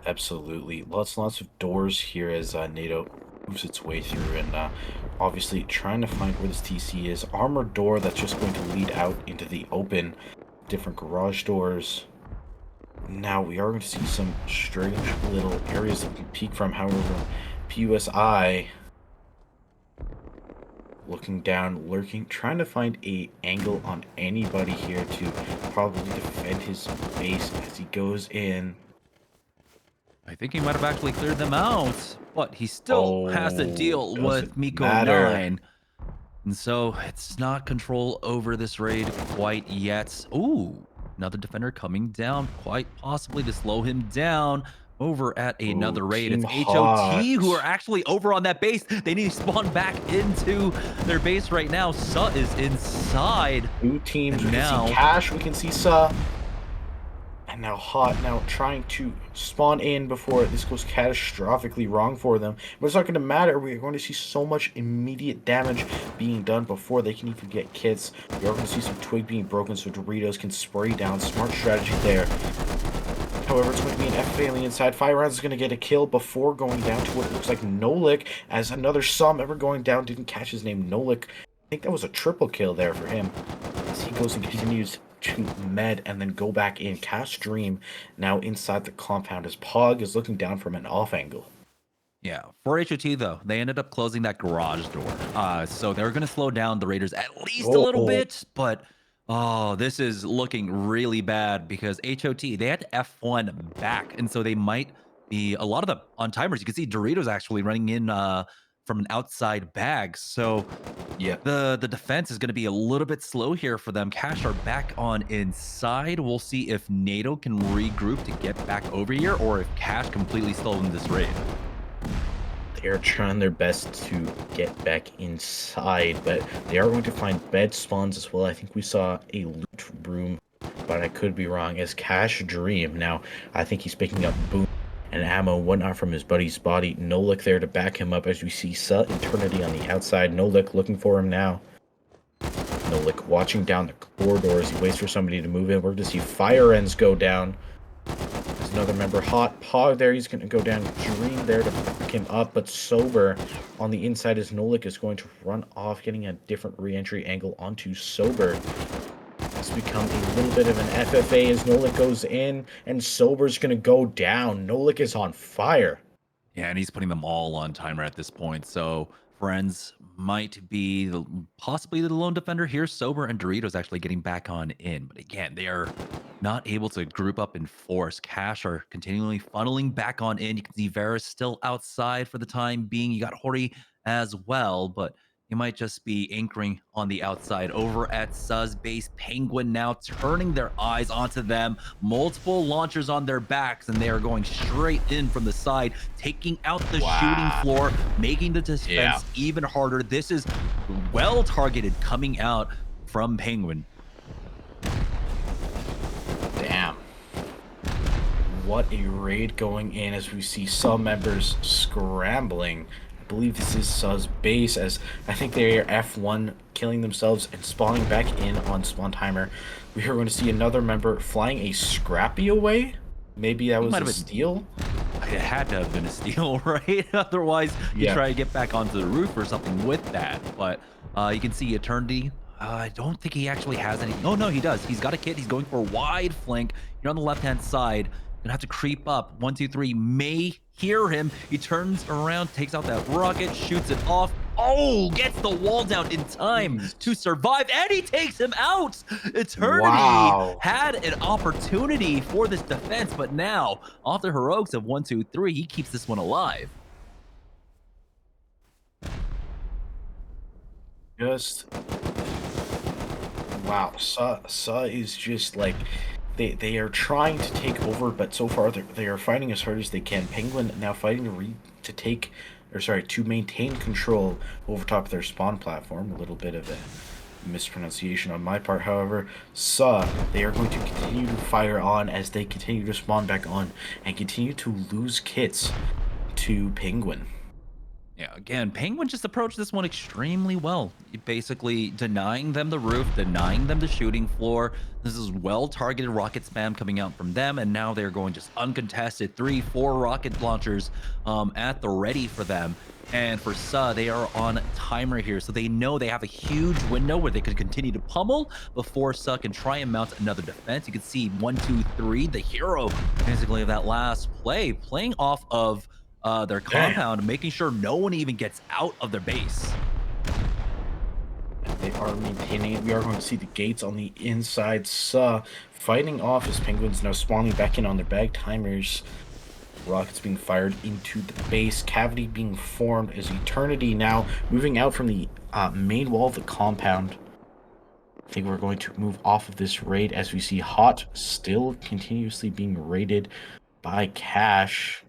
Absolutely. Lots and lots of doors here as NATO moves its way through, and obviously trying to find where this TC is. Armored door that's just going to lead out into the open. Different garage doors. Now we are going to see some strange little areas that we can peek from. However, PUSI looking down, lurking, trying to find a angle on anybody here to probably defend his base as he goes in. I think he might have actually cleared them out, but he still has to deal with Miko 9. And so it's not control over this raid quite yet. Ooh, another defender coming down, quite possibly to slow him down over at Ooh, another raid. Team It's HOT who are Hot. actually over on that base. They need to spawn back into their base right now. Sa is inside. Two teams. And We can now, see Cash. We can see Sa. And now Hot now trying to spawn in before this goes catastrophically wrong for them. But it's not going to matter. We're going to see so much immediate damage being done before they can even get kits. We are going to see some twig being broken so Doritos can spray down. Smart strategy there. However, it's going to be an FFA on the inside. Fire Rounds is going to get a kill before going down to what looks like Nolik, as another Sum ever going down. Didn't catch his name, Nolik. I think that was a triple kill there for him. As he goes and continues to med and then go back in. Cash Dream now inside the compound as Pog is looking down from an off angle. yeah, for HOT though, they ended up closing that garage door. So they're going to slow down the Raiders at least a little bit, but oh, this is looking really bad because HOT, they had F1 back, and so they might be a lot of the on timers. You can see Doritos actually running in from an outside bag. So Yeah. the defense is going to be a little bit slow here for them. Cash are back on inside. We'll see if NATO can regroup to get back over here, or if Cash completely stolen this raid. They're trying their best to get back inside, but they are going to find bed spawns as well. I think we saw a loot room, but I could be wrong, as Cash Dream. Now, I think he's picking up boom and ammo and whatnot from his buddy's body. Nolik there to back him up as we see Sa Eternity on the outside. Nolik looking for him now. Nolik watching down the corridors. He waits for somebody to move in. We're going to see Fire Ends go down. There's another member, Hot Pog there. He's going to go down. Dream there to back him up, but Sober on the inside as Nolik is going to run off, getting a different re-entry angle onto Sober. It's become a little bit of an FFA as Nolik goes in, and Sober's going to go down. Nolik is on fire. Yeah, and he's putting them all on timer at this point. So Friends might be possibly the lone defender here. Sober and Doritos actually getting back on in. But again, they are not able to group up in force. Cash are continually funneling back on in. You can see Varus still outside for the time being. You got Hori as well, but you might just be anchoring on the outside. Over at Suz base, Penguin now turning their eyes onto them. Multiple launchers on their backs, and they are going straight in from the side, taking out the shooting floor, making the defense even harder. This is well targeted coming out from Penguin. Damn. What a raid going in as we see some members scrambling. I believe this is Suz base, as I think they are F1 killing themselves and spawning back in on spawn timer. We are going to see another member flying a Scrappy away. Maybe that was a steal. It had to have been a steal, right? Otherwise, you try to get back onto the roof or something with that. But you can see Eternity. I don't think he actually has any. Oh, no, he does. He's got a kit. He's going for a wide flank. You're on the left-hand side. Gonna have to creep up. 1, 2, 3 may hear him. He turns around, takes out that rocket, shoots it off. Oh, gets the wall down in time to survive, and he takes him out. Eternity had an opportunity for this defense, but now, off the heroics of 1, 2, 3, he keeps this one alive. Just wow, Sa is just like they are trying to take over, but so far they are fighting as hard as they can. Penguin now fighting to maintain control over top of their spawn platform. A little bit of a mispronunciation on my part, however. Sa, they are going to continue to fire on as they continue to spawn back on and continue to lose kits to Penguin. Yeah, again, Penguin just approached this one extremely well. Basically denying them the roof, denying them the shooting floor. This is well-targeted rocket spam coming out from them, and now they're going just uncontested 3, 4 rocket launchers at the ready for them. And for Sa, they are on timer here, so they know they have a huge window where they could continue to pummel before Sa can try and mount another defense. You can see 1, 2, 3, the hero basically of that last play, playing off of their compound, making sure no one even gets out of their base. They are maintaining it. We are going to see the gates on the inside. Sa fighting off as Penguins now spawning back in on their bag timers. Rockets being fired into the base. Cavity being formed as Eternity now moving out from the main wall of the compound. I think we're going to move off of this raid as we see Hot still continuously being raided by Cash.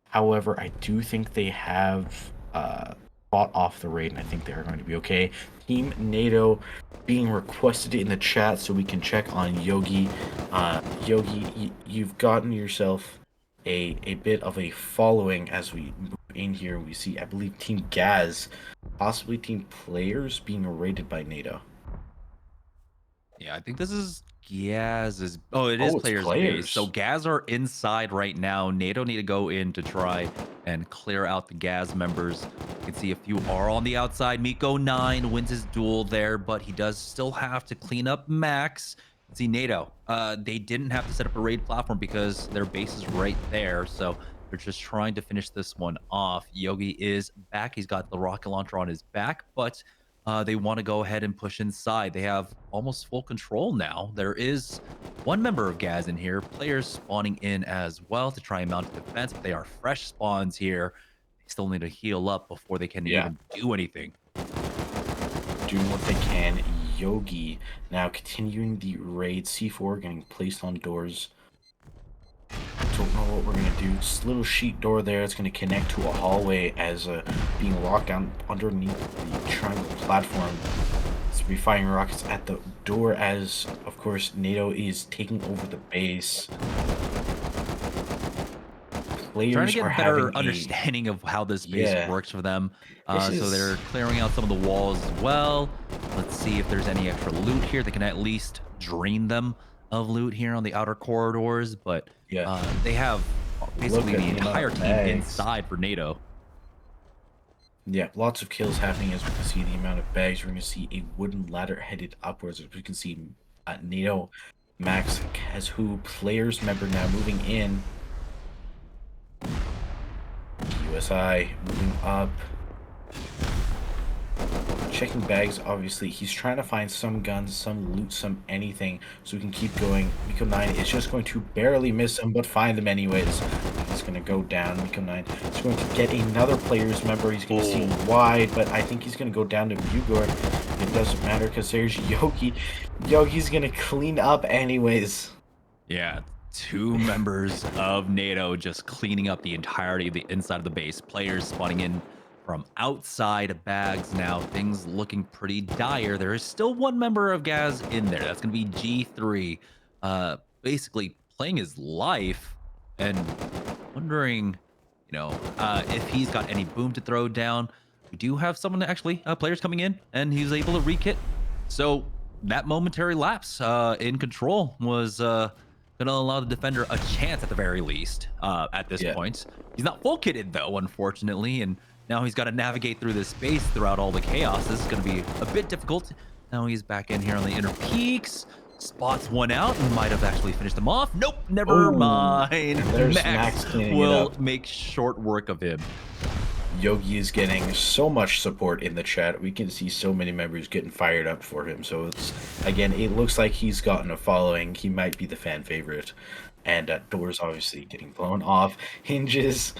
However, I do think they have fought off the raid, and I think they are going to be okay. Team NATO being requested in the chat so we can check on Yogi. Yogi, you've gotten yourself a bit of a following as we move in here. We see, I believe, Team Gaz, possibly Team Players being raided by NATO. Yeah, I think this is Gaz's. Oh, it is Oh, it's players base. So Players. Gaz are inside right now. NATO need to go in to try and clear out the Gaz members. You can see a few are on the outside. Miko 9 wins his duel there, but he does still have to clean up Max. See NATO. They didn't have to set up a raid platform because their base is right there. So they're just trying to finish this one off. Yogi is back. He's got the rocket launcher on his back, but they want to go ahead and push inside. They have almost full control now. There is one member of Gaz in here, players spawning in as well to try and mount a defense, but they are fresh spawns here. They still need to heal up before they can even do anything. Doing what they can. Yogi now continuing the raid. C4 getting placed on doors. Don't know what we're gonna do. This little sheet door there. It's gonna connect to a hallway as being locked down underneath the triangle platform. It's be firing rockets at the door as, of course, NATO is taking over the base. Players Trying to get are a better having understanding of how this base works for them. This So is- they're clearing out some of the walls as well. Let's see if there's any extra loot here. They can at least drain them of loot here on the outer corridors, but they have basically Look the at the amount entire of team bags. inside for NATO. Yeah, lots of kills happening as we can see the amount of bags. We're going to see a wooden ladder headed upwards. As we can see NATO, Max, Kazhu, players member now moving in. USI moving up. Checking bags, obviously. He's trying to find some guns, some loot, some anything, so we can keep going. Miko 9 is just going to barely miss him, but find him anyways. He's going to go down. Miko 9 is going to get another player's member. He's going to see wide, but I think he's going to go down to Bugor. It doesn't matter because there's Yogi. Yogi's going to clean up anyways. Yeah, two members of NATO just cleaning up the entirety of the inside of the base. Players spawning in from outside bags now. Things looking pretty dire. There is still one member of Gaz in there. That's going to be G3. Basically playing his life and wondering, if he's got any boom to throw down. We do have someone actually, players coming in, and he's able to re-kit. So that momentary lapse in control was going to allow the defender a chance at the very least at this point. He's not full kitted though, unfortunately, and now he's got to navigate through this space throughout all the chaos. This is going to be a bit difficult. Now he's back in here on the inner peaks. Spots one out and might have actually finished him off. Nope, never mind. There's Max cleaning it will up. make short work of him. Yogi is getting so much support in the chat. We can see so many members getting fired up for him. So it's, again, it looks like he's gotten a following. He might be the fan favorite. And doors obviously getting blown off. Hinges.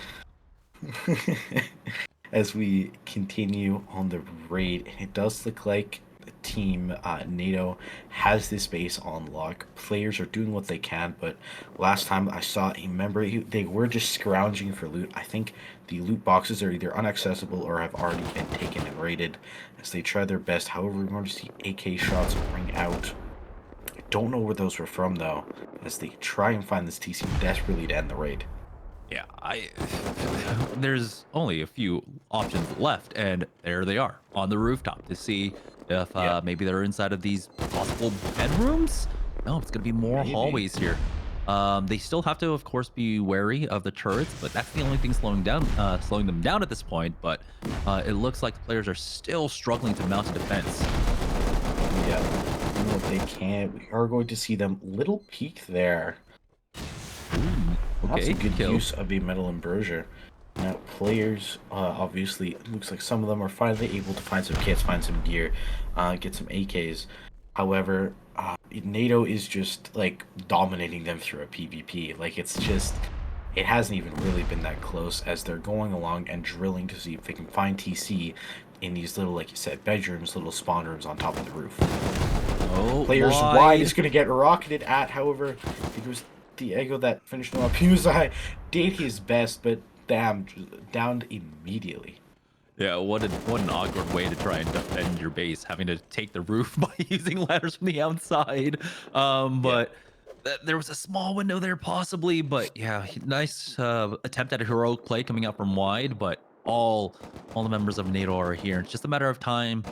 As we continue on the raid, it does look like the team NATO has this base on lock. Players are doing what they can, but last time I saw a member, they were just scrounging for loot. I think the loot boxes are either inaccessible or have already been taken and raided as they try their best. However, we're going to see AK shots ring out. I don't know where those were from though, as they try and find this TC desperately to end the raid. Yeah, there's only a few options left, and there they are on the rooftop to see if maybe they're inside of these possible bedrooms. No, it's gonna be more hallways here. They still have to, of course, be wary of the turrets, but that's the only thing slowing them down at this point. But it looks like the players are still struggling to mount a defense. Yeah, doing what they can. We are going to see them little peek there. That's a good use of a metal embrasure. Now, players, obviously, it looks like some of them are finally able to find some kits, find some gear, get some AKs. However, NATO is just, like, dominating them through a PvP. Like, it's just, it hasn't even really been that close as they're going along and drilling to see if they can find TC. in these little, like you said, bedrooms, little spawn rooms on top of the roof. Oh, Players wide is going to get rocketed at. However, it was Diego that finished him up. Usai did his best, but damn, downed immediately. Yeah, what an awkward way to try and defend your base, having to take the roof by using ladders from the outside. Yeah. But there was a small window there, possibly. But yeah, nice attempt at a heroic play coming out from wide. But all the members of NATO are here. It's just a matter of time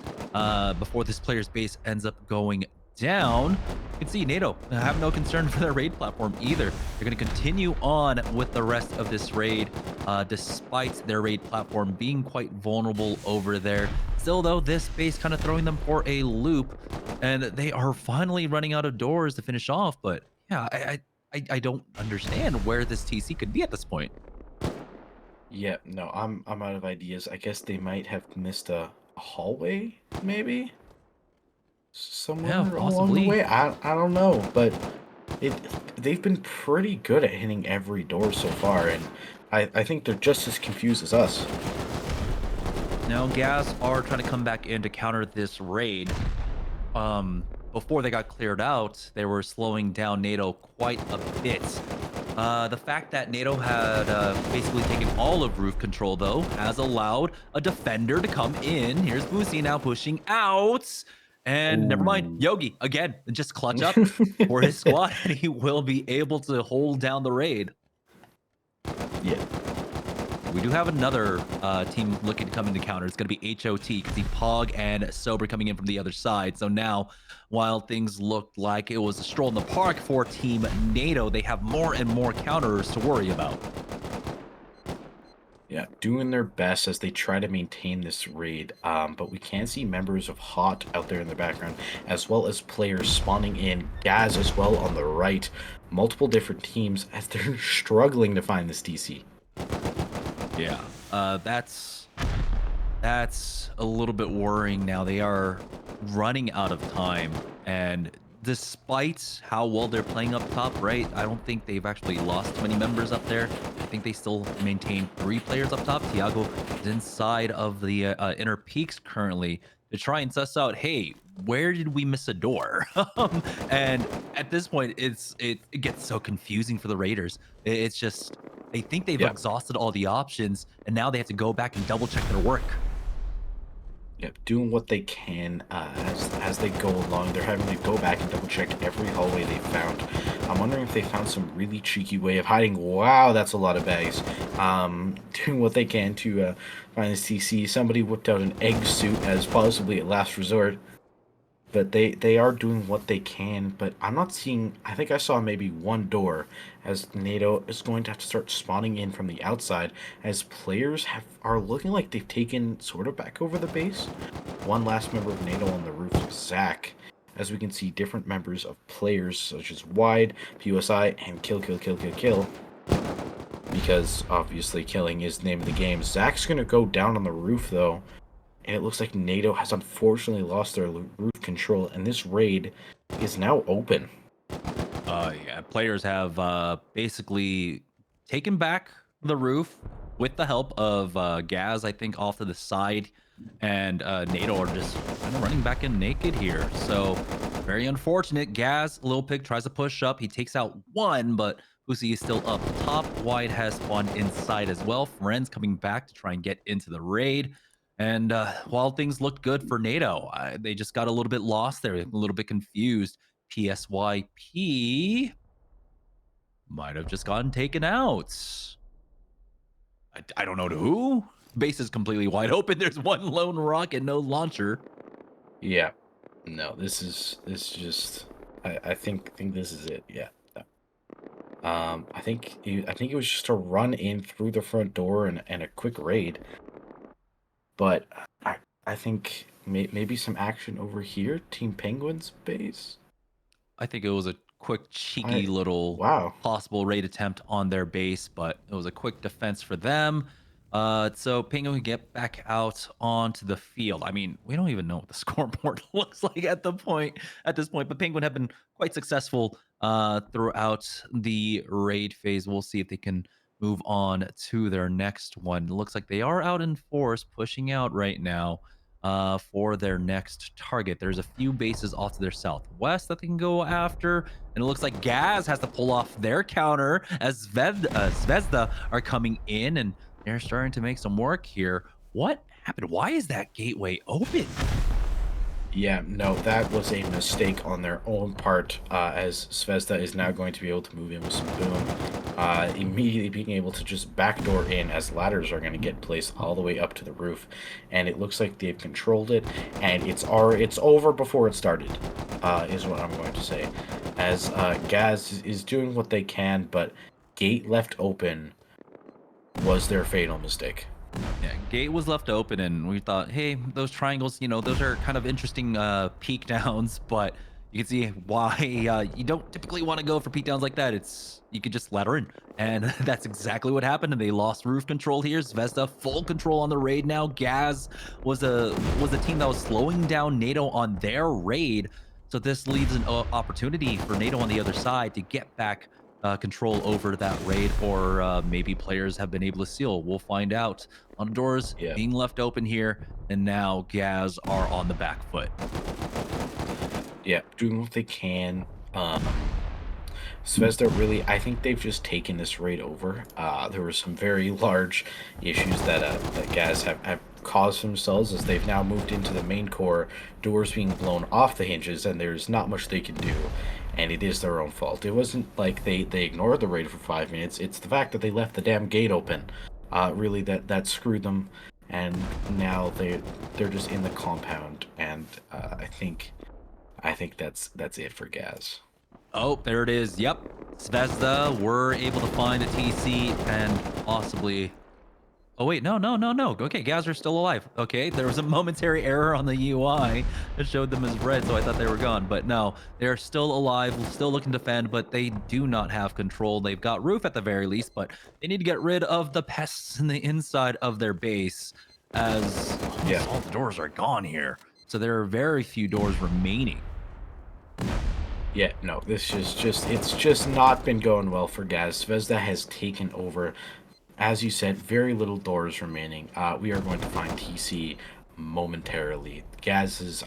before this player's base ends up going down. You can see NATO have no concern for their raid platform either. They're going to continue on with the rest of this raid, despite their raid platform being quite vulnerable over there. Still, though, this base kind of throwing them for a loop, and they are finally running out of doors to finish off. But yeah, I don't understand where this TC could be at this point. Yeah, no, I'm out of ideas. I guess they might have missed a hallway, maybe somewhere Yeah, along the possibly. way. I don't know, but it they've been pretty good at hitting every door so far, and I think they're just as confused as us. Now, Gas are trying to come back in to counter this raid. Before they got cleared out, they were slowing down NATO quite a bit. The fact that NATO had basically taken all of roof control, though, has allowed a defender to come in. Here's Boosie now pushing out. And never mind, Ooh. Yogi, again, just clutch up for his squad, and he will be able to hold down the raid. Yeah. We do have another team looking to come into counter. It's going to be HOT. You can see Pog and Sober coming in from the other side. So now, while things looked like it was a stroll in the park for Team NATO, they have more and more counters to worry about. Yeah, doing their best as they try to maintain this raid, but we can see members of HOT out there in the background, as well as players spawning in, Gaz as well on the right, multiple different teams as they're struggling to find this TC. Yeah, that's a little bit worrying now. They are running out of time, and despite how well they're playing up top, right? I don't think they've actually lost too many members up there. I think they still maintain 3 players up top. Tiago is inside of the inner peaks currently to try and suss out, hey, where did we miss a door? And at this point, it gets so confusing for the Raiders. It's just they think they've Yeah. exhausted all the options, and now they have to go back and double check their work. Yeah, doing what they can as they go along. They're having to go back and double check every hallway they found. I'm wondering if they found some really cheeky way of hiding. Wow, that's a lot of bags. Doing what they can to find this TC. Somebody whipped out an egg suit as possibly a last resort. But they are doing what they can, but I'm not seeing. I think I saw maybe one door as NATO is going to have to start spawning in from the outside as players are looking like they've taken sort of back over the base. One last member of NATO on the roof, Zach, as we can see different members of players such as Wide, PUSI, and Kill, because obviously killing is the name of the game. Zach's gonna go down on the roof though, and it looks like NATO has unfortunately lost their roof control, and this raid is now open. Yeah, players have basically taken back the roof with the help of Gaz, I think, off to the side, and NATO are just kind of running back in naked here. So very unfortunate. Gaz, Lil Pig tries to push up. He takes out one, but Pussy is still up top. Wide has spawned inside as well. Friends coming back to try and get into the raid. And while things looked good for NATO, they just got a little bit lost there, a little bit confused. PSYP might have just gotten taken out. I don't know to who. Base is completely wide open. There's one lone rocket, no launcher. Yeah, no, this is just. I think this is it. Yeah. I think it was just a run in through the front door and a quick raid. But I think maybe some action over here, Team Penguin's base. I think it was a quick, cheeky little Wow. possible raid attempt on their base, but it was a quick defense for them. So Penguin can get back out onto the field. I mean, we don't even know what the scoreboard looks like at this point, but Penguin have been quite successful throughout the raid phase. We'll see if they can move on to their next one. It looks like they are out in force, pushing out right now. for their next target. There's a few bases off to their southwest that they can go after, and it looks like Gaz has to pull off their counter as Zvezda are coming in, and they're starting to make some work here. What happened? Why is that gateway open? Yeah, no, that was a mistake on their own part, as Zvezda is now going to be able to move in with some boom, immediately being able to just backdoor in as ladders are going to get placed all the way up to the roof, and it looks like they've controlled it, and it's over before it started, is what I'm going to say, as Gaz is doing what they can, but gate left open was their fatal mistake. Yeah, gate was left open, and we thought, hey, those triangles, those are kind of interesting peak downs, but you can see why you don't typically want to go for peak downs like that. You could just ladder in, and that's exactly what happened. And they lost roof control here. Zvezda full control on the raid now. Gaz was a team that was slowing down NATO on their raid, so this leaves an opportunity for NATO on the other side to get back control over that raid, or maybe players have been able to seal. We'll find out. On doors Yeah. being left open here, and now Gaz are on the back foot. Yeah, doing what they can. Zvezda really, I think they've just taken this raid over. There were some very large issues that Gaz have caused themselves as they've now moved into the main core, doors being blown off the hinges, and there's not much they can do. And it is their own fault. It wasn't like they ignored the raid for 5 minutes. It's the fact that they left the damn gate open. Really, that screwed them, and now they're just in the compound. And I think that's it for Gaz. Oh, there it is. Yep. Zvezda were able to find a TC and possibly... Oh, wait. No. Okay, Gaz are still alive. Okay, there was a momentary error on the UI that showed them as red, so I thought they were gone. But no, they're still alive, still looking to defend, but they do not have control. They've got roof at the very least, but they need to get rid of the pests in the inside of their base, as almost all the doors are gone here. So there are very few doors remaining. Yeah, no, this is it's just not been going well for Gaz. Zvezda has taken over. As you said, very little doors remaining. We are going to find TC momentarily.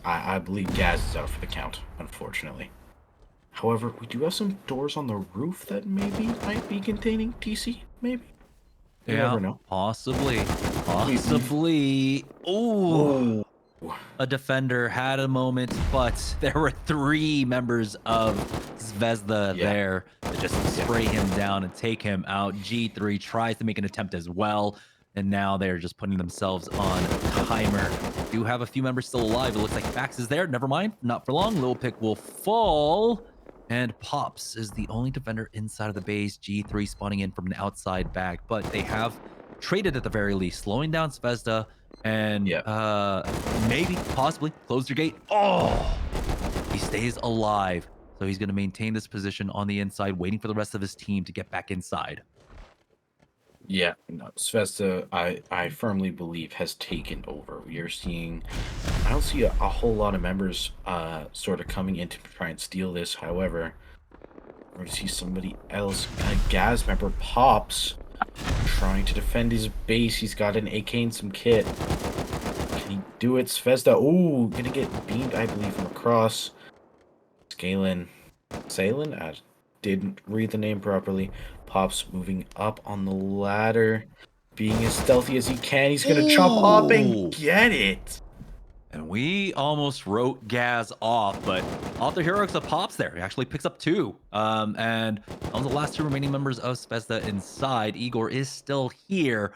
I believe Gaz is out for the count, unfortunately. However, we do have some doors on the roof that maybe might be containing TC, maybe? You never know. Possibly. Oh, a defender had a moment, but there were 3 members of Zvezda there to just spray him down and take him out. G3 tries to make an attempt as well, and now they're just putting themselves on timer. Do have a few members still alive. It looks like Fax is there. Never mind, not for long. Lil Pick will fall, and Pops is the only defender inside of the base. G3 spawning in from an outside back, but they have traded at the very least, slowing down Zvezda, and maybe, possibly, close your gate. Oh, he stays alive. So he's going to maintain this position on the inside, waiting for the rest of his team to get back inside. Yeah, no, Zvezda, I firmly believe, has taken over. We are seeing, I don't see a whole lot of members sort of coming in to try and steal this. However, we're going to see somebody else, a Gaz member, Pops, trying to defend his base. He's got an AK and some kit. Can he do it? Zvezda, ooh, gonna get beamed, I believe, from across. Salen, I didn't read the name properly. Pops moving up on the ladder, being as stealthy as he can. He's gonna jump up and get it. And we almost wrote Gaz off, but off the heroics of Pops there. He actually picks up 2. And on the last 2 remaining members of Zvezda inside, Igor is still here.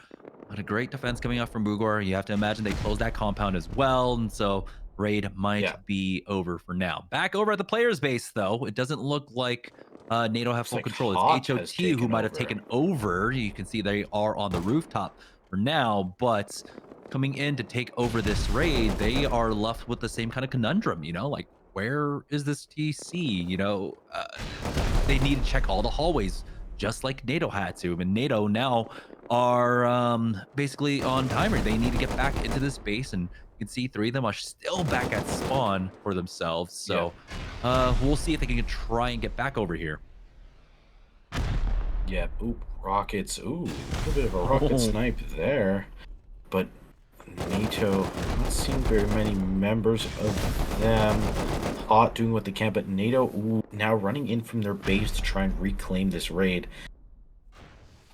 But a great defense coming up from Bugor. You have to imagine they closed that compound as well. And so raid might be over for now. Back over at the player's base, though, it doesn't look like NATO have full control. It's HOT who might have taken over. You can see they are on the rooftop for now, but coming in to take over this raid, they are left with the same kind of conundrum, like, where is this TC? They need to check all the hallways, just like NATO had to. And NATO now are basically on timer. They need to get back into this base, and you can see 3 of them are still back at spawn for themselves. So we'll see if they can try and get back over here. Yeah, rockets. Ooh, a little bit of a rocket snipe there. But NATO, not seeing very many members of them. Hot doing what they can, but NATO now running in from their base to try and reclaim this raid.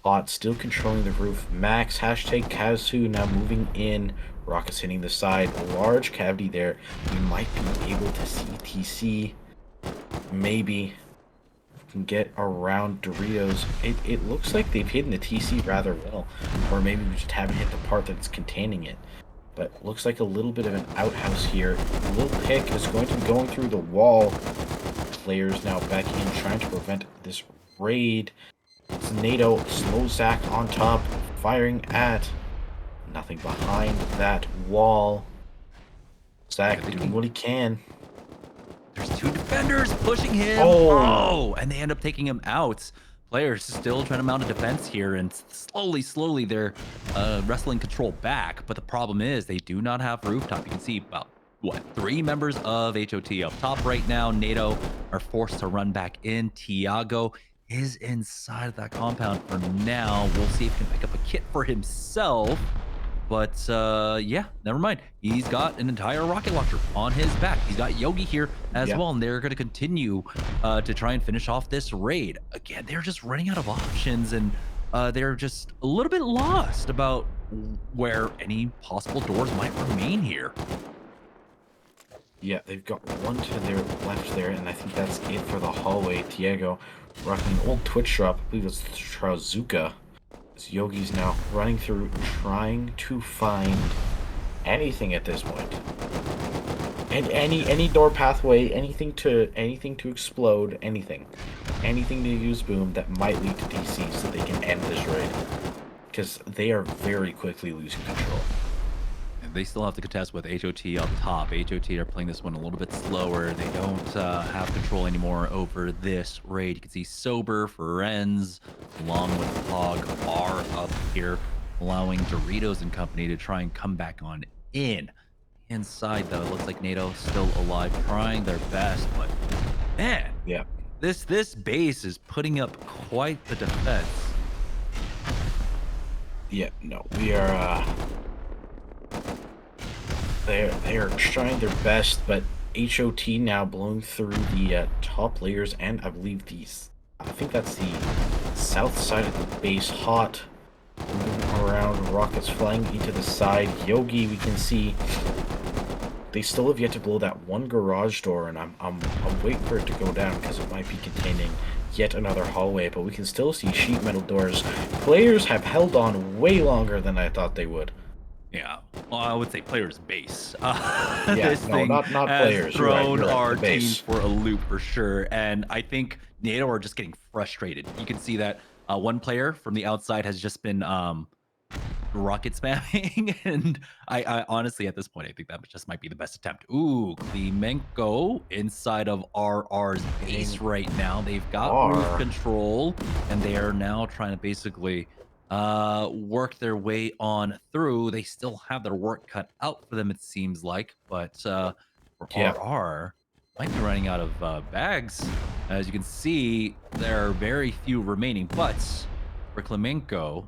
Hot still controlling the roof. Max, hashtag Kazu now moving in. Rockets hitting the side. Large cavity there. We might be able to see TC. Maybe can get around Doritos. It looks like they've hidden the TC rather well. Or maybe we just haven't hit the part that's containing it. But looks like a little bit of an outhouse here. Little Pick is going to be going through the wall. Players now back in trying to prevent this raid. It's NATO, slow Zach on top, firing at nothing behind that wall. Zach doing what he can. There's 2 defenders pushing him. Oh. And they end up taking him out. Players still trying to mount a defense here, and slowly they're wrestling control back. But the problem is they do not have rooftop. You can see about, 3 members of HOT up top right now. NATO are forced to run back in. Tiago is inside of that compound for now. We'll see if he can pick up a kit for himself. But yeah, never mind. He's got an entire rocket launcher on his back. He's got Yogi here as well, and they're going to continue to try and finish off this raid. Again, they're just running out of options, and they're just a little bit lost about where any possible doors might remain here. Yeah, they've got one to their left there, and I think that's it for the hallway. Tiago rocking an old Twitch drop. I believe it's Trazuka. Yogi's now running through, trying to find anything at this point. And any door pathway, anything to explode, anything to use boom that might lead to DC so they can end this raid. Because they are very quickly losing control. They still have to contest with HOT up top. HOT are playing this one a little bit slower. They don't have control anymore over this raid. You can see Sober, Ferenz, along with Hog are up here, allowing Doritos and company to try and come back on in. Inside, though, it looks like NATO still alive, trying their best, but man, yeah, this base is putting up quite the defense. Yeah, no, we are they are trying their best, but HOT now blowing through the top layers, and I believe I think that's the south side of the base. Hot moving around, rockets flying into the side. Yogi, we can see they still have yet to blow that one garage door, and I'm waiting for it to go down because it might be containing yet another hallway, but we can still see sheet metal doors. Players have held on way longer than I thought they would. Yeah, well, I would say players base. Yeah, this no, thing not has players. thrown You're right, our the base. teams for a loop for sure, and I think NATO are just getting frustrated. You can see that one player from the outside has just been rocket spamming, and I honestly at this point I think that just might be the best attempt. Ooh, Klimenko inside of RR's base right now. They've got roof control, and they are now trying to basically work their way on through. They still have their work cut out for them, it seems like, but for RR might be running out of bags. As you can see, there are very few remaining, but for Klimenko,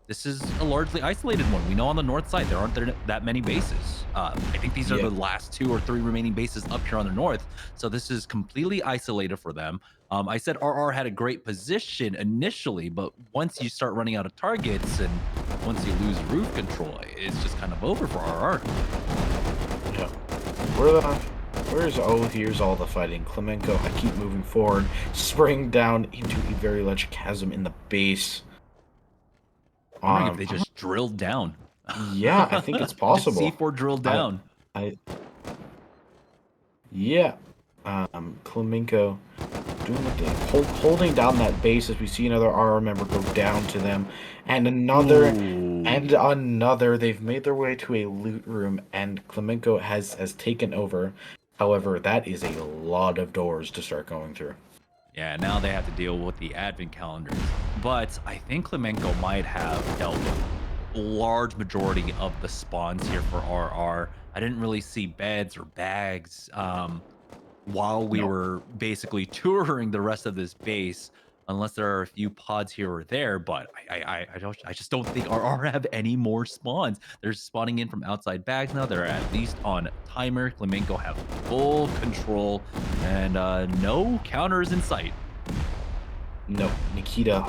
this is a largely isolated one. We know on the north side there aren't that many bases. I think these are the last 2 or 3 remaining bases up here on the north, so this is completely isolated for them. I said RR had a great position initially, but once you start running out of targets and once you lose roof control, it's just kind of over for RR. Yeah. Here's all the fighting. Klimenko, I keep moving forward, spraying down into a very large chasm in the base. I'm wondering if they just drilled down. Yeah, I think it's possible. C4 drilled down. Klimenko doing what they holding down that base as we see another RR member go down to them, and another. They've made their way to a loot room, and Klimenko has taken over. However, that is a lot of doors to start going through. Yeah, now they have to deal with the advent calendars. But I think Klimenko might have dealt with a large majority of the spawns here for RR. I didn't really see beds or bags while we were basically touring the rest of this base. unless there are a few pods here or there. But I just don't think RR have any more spawns. They're spawning in from outside bags now. They're at least on timer. Clemenco have full control, and no counters in sight. No, Nikita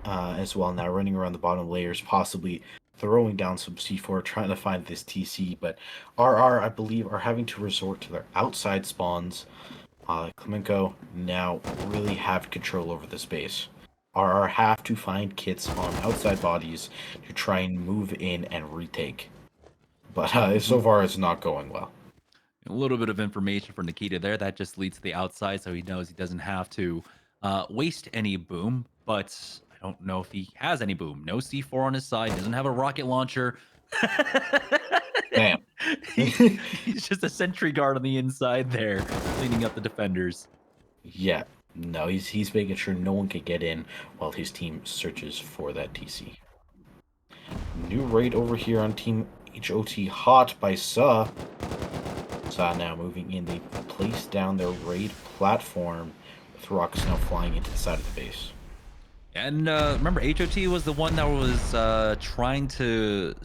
as well now running around the bottom layers, possibly throwing down some C4, trying to find this TC, but RR, I believe, are having to resort to their outside spawns. Clemenco now really have control over the space. RR have to find kits on outside bodies to try and move in and retake. But so far, it's not going well. A little bit of information for Nikita there. That just leads to the outside, so he knows he doesn't have to waste any boom. But I don't know if he has any boom. No C4 on his side. Doesn't have a rocket launcher. Bam. He's just a sentry guard on the inside there, cleaning up the defenders. Yeah. No, he's making sure no one can get in while his team searches for that TC. New raid over here on Team HOT, hot by Sa. Sa now moving in. They place down their raid platform with rockets now flying into the side of the base. And remember, HOT was the one that was trying to,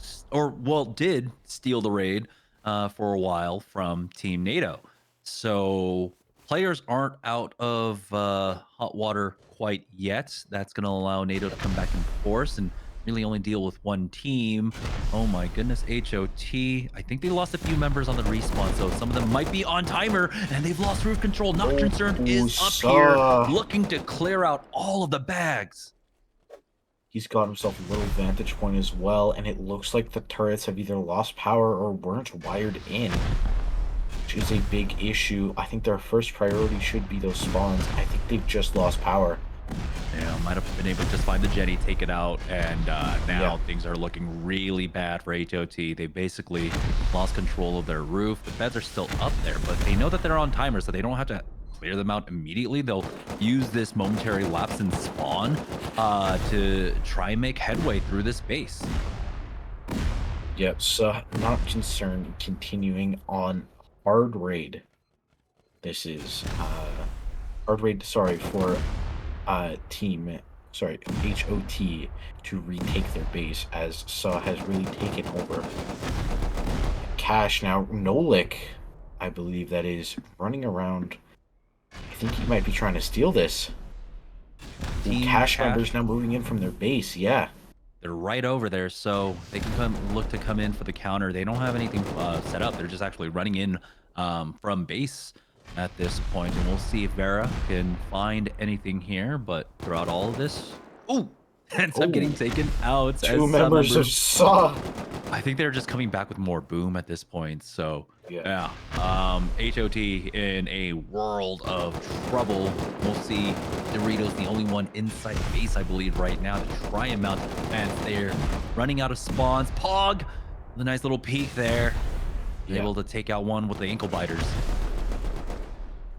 did steal the raid for a while from Team NATO. So players aren't out of hot water quite yet. That's going to allow NATO to come back in force and really only deal with one team. Oh my goodness, HOT. I think they lost a few members on the respawn, so some of them might be on timer, and they've lost roof control. Not Concerned is up here looking to clear out all of the bags. He's got himself a little vantage point as well, and it looks like the turrets have either lost power or weren't wired in, which is a big issue. I think their first priority should be those spawns. I think they've just lost power. Yeah, might have been able to just find the Jenny, take it out, and now things are looking really bad for HOT. They basically lost control of their roof. The beds are still up there, but they know that they're on timer, so they don't have to clear them out immediately. They'll use this momentary lapse in spawn to try and make headway through this base. Yep, so Not Concerned continuing on hard raid. This is hard raid, sorry, for HOT to retake their base, as Sa has really taken over. Cash now, Nolik, I believe that is, running around. I think he might be trying to steal this. Cash members now moving in from their base, yeah. They're right over there, so they can look to come in for the counter. They don't have anything set up. They're just actually running in from base at this point, and we'll see if Vera can find anything here. But throughout all of this, ends up getting taken out. Two members of Sa. I think they're just coming back with more boom at this point. So yeah. HOT in a world of trouble. We'll see. Doritos the only one inside the base, I believe, right now to try and mount defense. They're running out of spawns. Pog, the nice little peek there. Able to take out one with the ankle biters.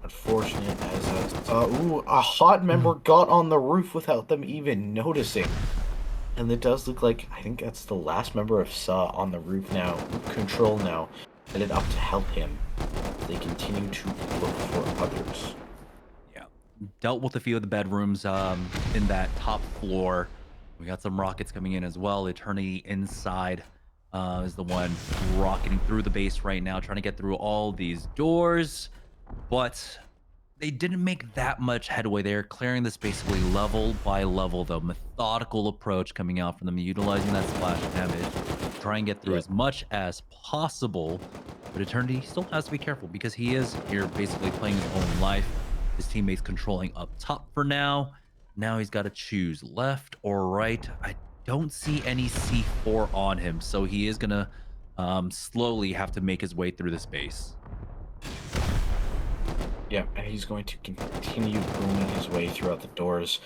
Unfortunate as a hot member got on the roof without them even noticing. And it does look like, I think that's the last member of Sa on the roof now. Control now. Headed up to help him. They continue to look for others. Yeah. Dealt with a few of the bedrooms in that top floor. We got some rockets coming in as well. Eternity inside is the one rocketing through the base right now, trying to get through all these doors. But they didn't make that much headway there, clearing this basically level by level, the methodical approach coming out from them, utilizing that splash damage, try and get through as much as possible. But Eternity still has to be careful because he is here basically playing his own life. His teammates controlling up top for now. Now he's got to choose left or right. I don't see any C4 on him, so he is going to slowly have to make his way through this base. Yeah, and he's going to continue booming his way throughout the doors.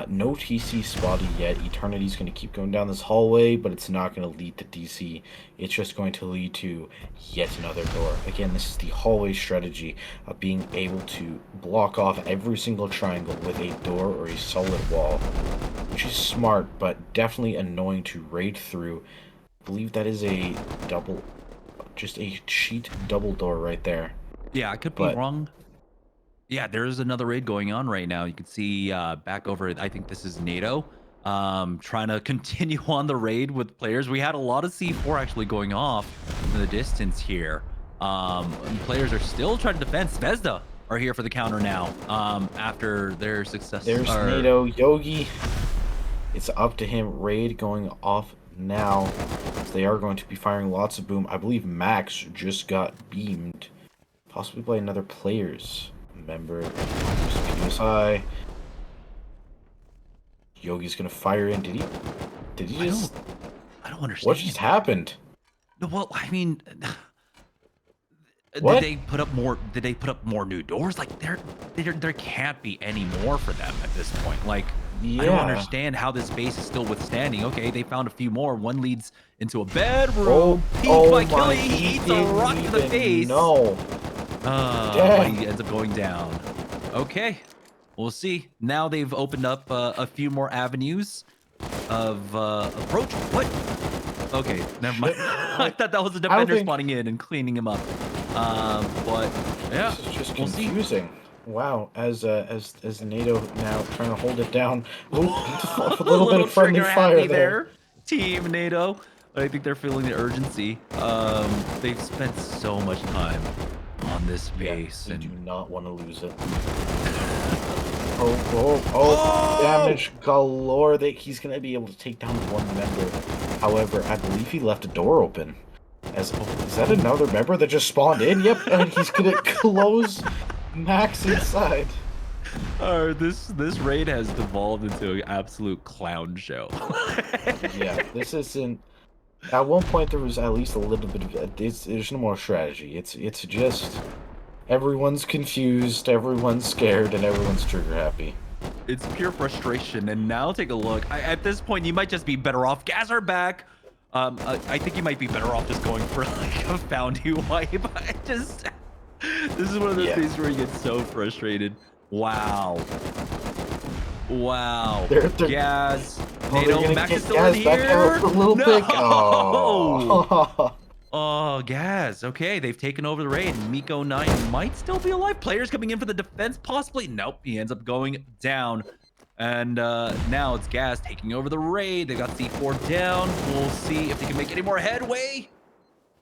No TC spotted yet. Eternity's going to keep going down this hallway, but it's not going to lead to DC. It's just going to lead to yet another door. Again, this is the hallway strategy of being able to block off every single triangle with a door or a solid wall, which is smart, but definitely annoying to raid through. I believe that is a just a sheet double door right there. Yeah, I could be wrong. Yeah, there's another raid going on right now. You can see back over, I think this is NATO, trying to continue on the raid with players. We had a lot of C4 actually going off in the distance here. And players are still trying to defend. Zvezda are here for the counter now after their success. There's NATO. Yogi. It's up to him. Raid going off now. They are going to be firing lots of boom. I believe Max just got beamed. Possibly by another player's member. PSI. Yogi's gonna fire in. Did he just... I don't understand. What just happened? No, well, I mean... What? Did they put up more new doors? Like there can't be any more for them at this point. Like I don't understand how this base is still withstanding. Okay, they found a few more. One leads into a bedroom. Peeked by Killy. He eats a rock to the face. No. But he ends up going down. Okay, we'll see. Now they've opened up a few more avenues of approach. What? Okay, never mind. I thought that was the defender spawning in and cleaning him up. But yeah, this is just confusing. Wow, as NATO now trying to hold it down. Ooh, a little bit of friendly fire there. Team NATO. I think they're feeling the urgency. They've spent so much time on this base, and do not want to lose it. Oh! Damage galore. He's gonna be able to take down one member. However, I believe he left a door open. Is that another member that just spawned in? Yep, and he's gonna close Max inside. This raid has devolved into an absolute clown show. Yeah, this isn't. At one point, there was at least a little bit of. There's no more strategy. It's just everyone's confused, everyone's scared, and everyone's trigger happy. It's pure frustration. And now take a look. At this point, you might just be better off. Gas are back. I think you might be better off just going for like a found you wipe. This is one of those things where you get so frustrated. Wow. Gas. NATO, Max is still in here. Oh, Gas. Okay, they've taken over the raid. Miko 9 might still be alive. Players coming in for the defense, possibly. Nope, he ends up going down. And now it's Gas taking over the raid. They got C4 down. We'll see if they can make any more headway.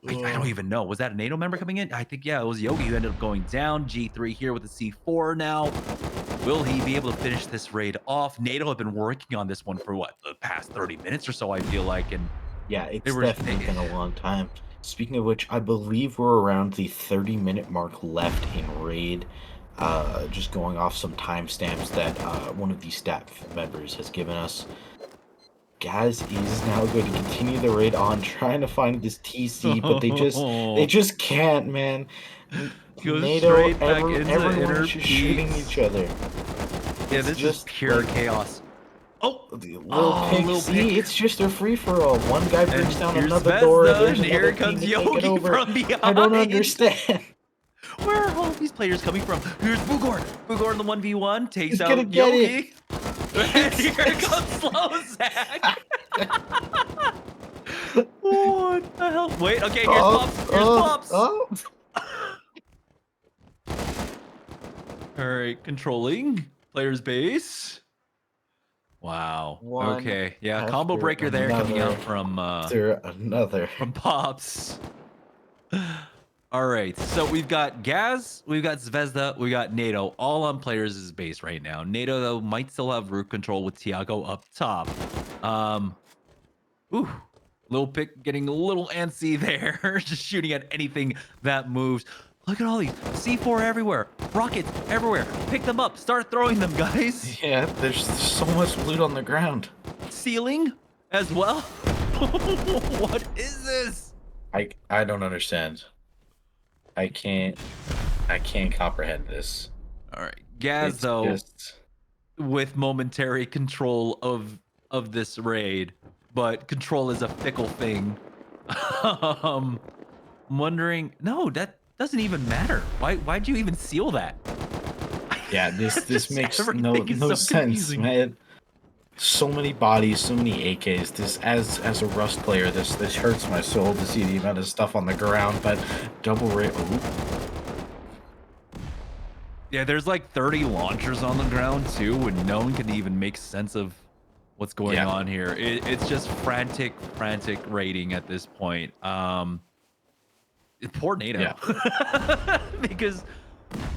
I don't even know. Was that a NATO member coming in? I think, yeah, it was Yogi who ended up going down. G3 here with the C4 now. Will he be able to finish this raid off? NATO have been working on this one for, what, the past 30 minutes or so, I feel like. And yeah, it's definitely been a long time. Speaking of which, I believe we're around the 30-minute mark left in raid. Just going off some timestamps that one of the staff members has given us. Gaz is now going to continue the raid on, trying to find this TC, but they just can't, man. NATO, everyone's just shooting each other. Yeah, this is pure chaos. Oh, the little pig. It's just a free-for-all. One guy breaks down another door. There's here comes Yogi from behind. I don't understand. Where are all these players coming from? Here's Bugor. Bugor in the 1v1 takes out gonna get Yogi. And here comes Slow Zach. What the hell? Wait, okay, here's Pops. Here's Pops. All right, controlling player's base. Wow. Okay. Yeah, combo breaker there coming out from from Pops. All right, so we've got Gaz, we've got Zvezda, we got NATO, all on players' base right now. NATO, though, might still have root control with Tiago up top. Little Pick getting a little antsy there, just shooting at anything that moves. Look at all these C4 everywhere, rockets everywhere. Pick them up, start throwing them, guys. Yeah, there's so much loot on the ground. Ceiling as well. What is this? I don't understand. I can't comprehend this. All right, Gaz, though, with momentary control of this raid, but control is a fickle thing. I'm wondering, no, that doesn't even matter. Why'd you even seal that? Yeah, this makes no sense, man. So many bodies, so many AKs. This, as a Rust player, this hurts my soul to see the amount of stuff on the ground. But double raid. Yeah, there's like 30 launchers on the ground too, and no one can even make sense of what's going Yeah. on here. It's just frantic raiding at this point. Poor NATO. Yeah. Because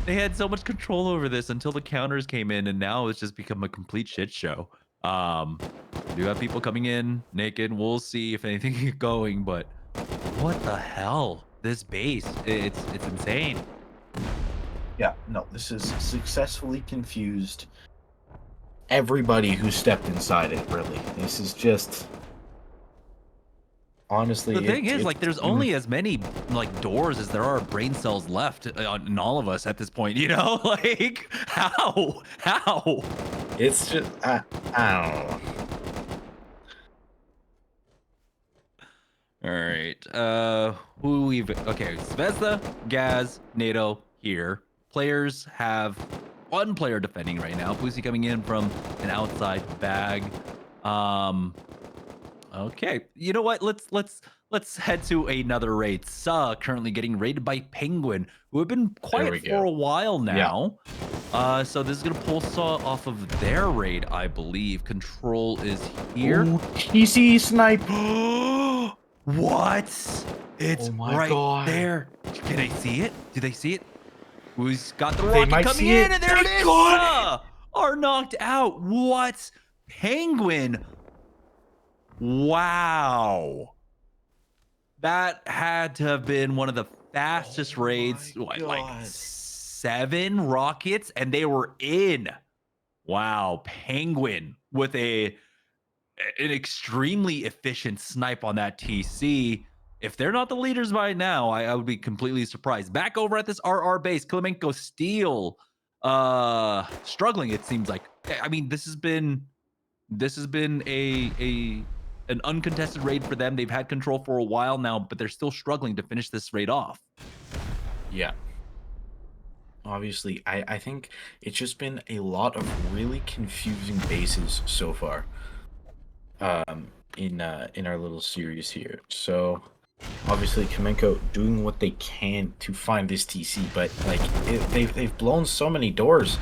they had so much control over this until the counters came in, and now it's just become a complete shit show. We do have people coming in naked. We'll see if anything get going, but what the hell? This base, it's insane. Yeah, no, this has successfully confused everybody who stepped inside it, really. This is just... Honestly, The thing is, like, there's only as many like doors as there are brain cells left in all of us at this point. You know, like how? It's just I don't know. All right. Who we've okay? Zvezda, Gaz, NATO here. Players have one player defending right now. Pussy coming in from an outside bag. Okay. You know what? Let's head to another raid. Currently getting raided by Penguin, who have been quiet for a while now. So this is gonna pull Saw off of their raid, I believe. Control is here. Ooh, TC snipe. What? It's Oh my right God. there. Can they see it? Do they see it? Who's got the They rocket might coming see in? it. And there it is. Are knocked out. What? Penguin. Wow. That had to have been one of the fastest raids. What, like 7 rockets, and they were in. Wow. Penguin with an extremely efficient snipe on that TC. If they're not the leaders by now, I would be completely surprised. Back over at this RR base, Klemenko Steel struggling, it seems like. I mean, this has been an uncontested raid for them. They've had control for a while now, but they're still struggling to finish this raid off. Yeah. Obviously, I think it's just been a lot of really confusing bases so far. In our little series here. So obviously Kamenko doing what they can to find this TC, but like they've blown so many doors.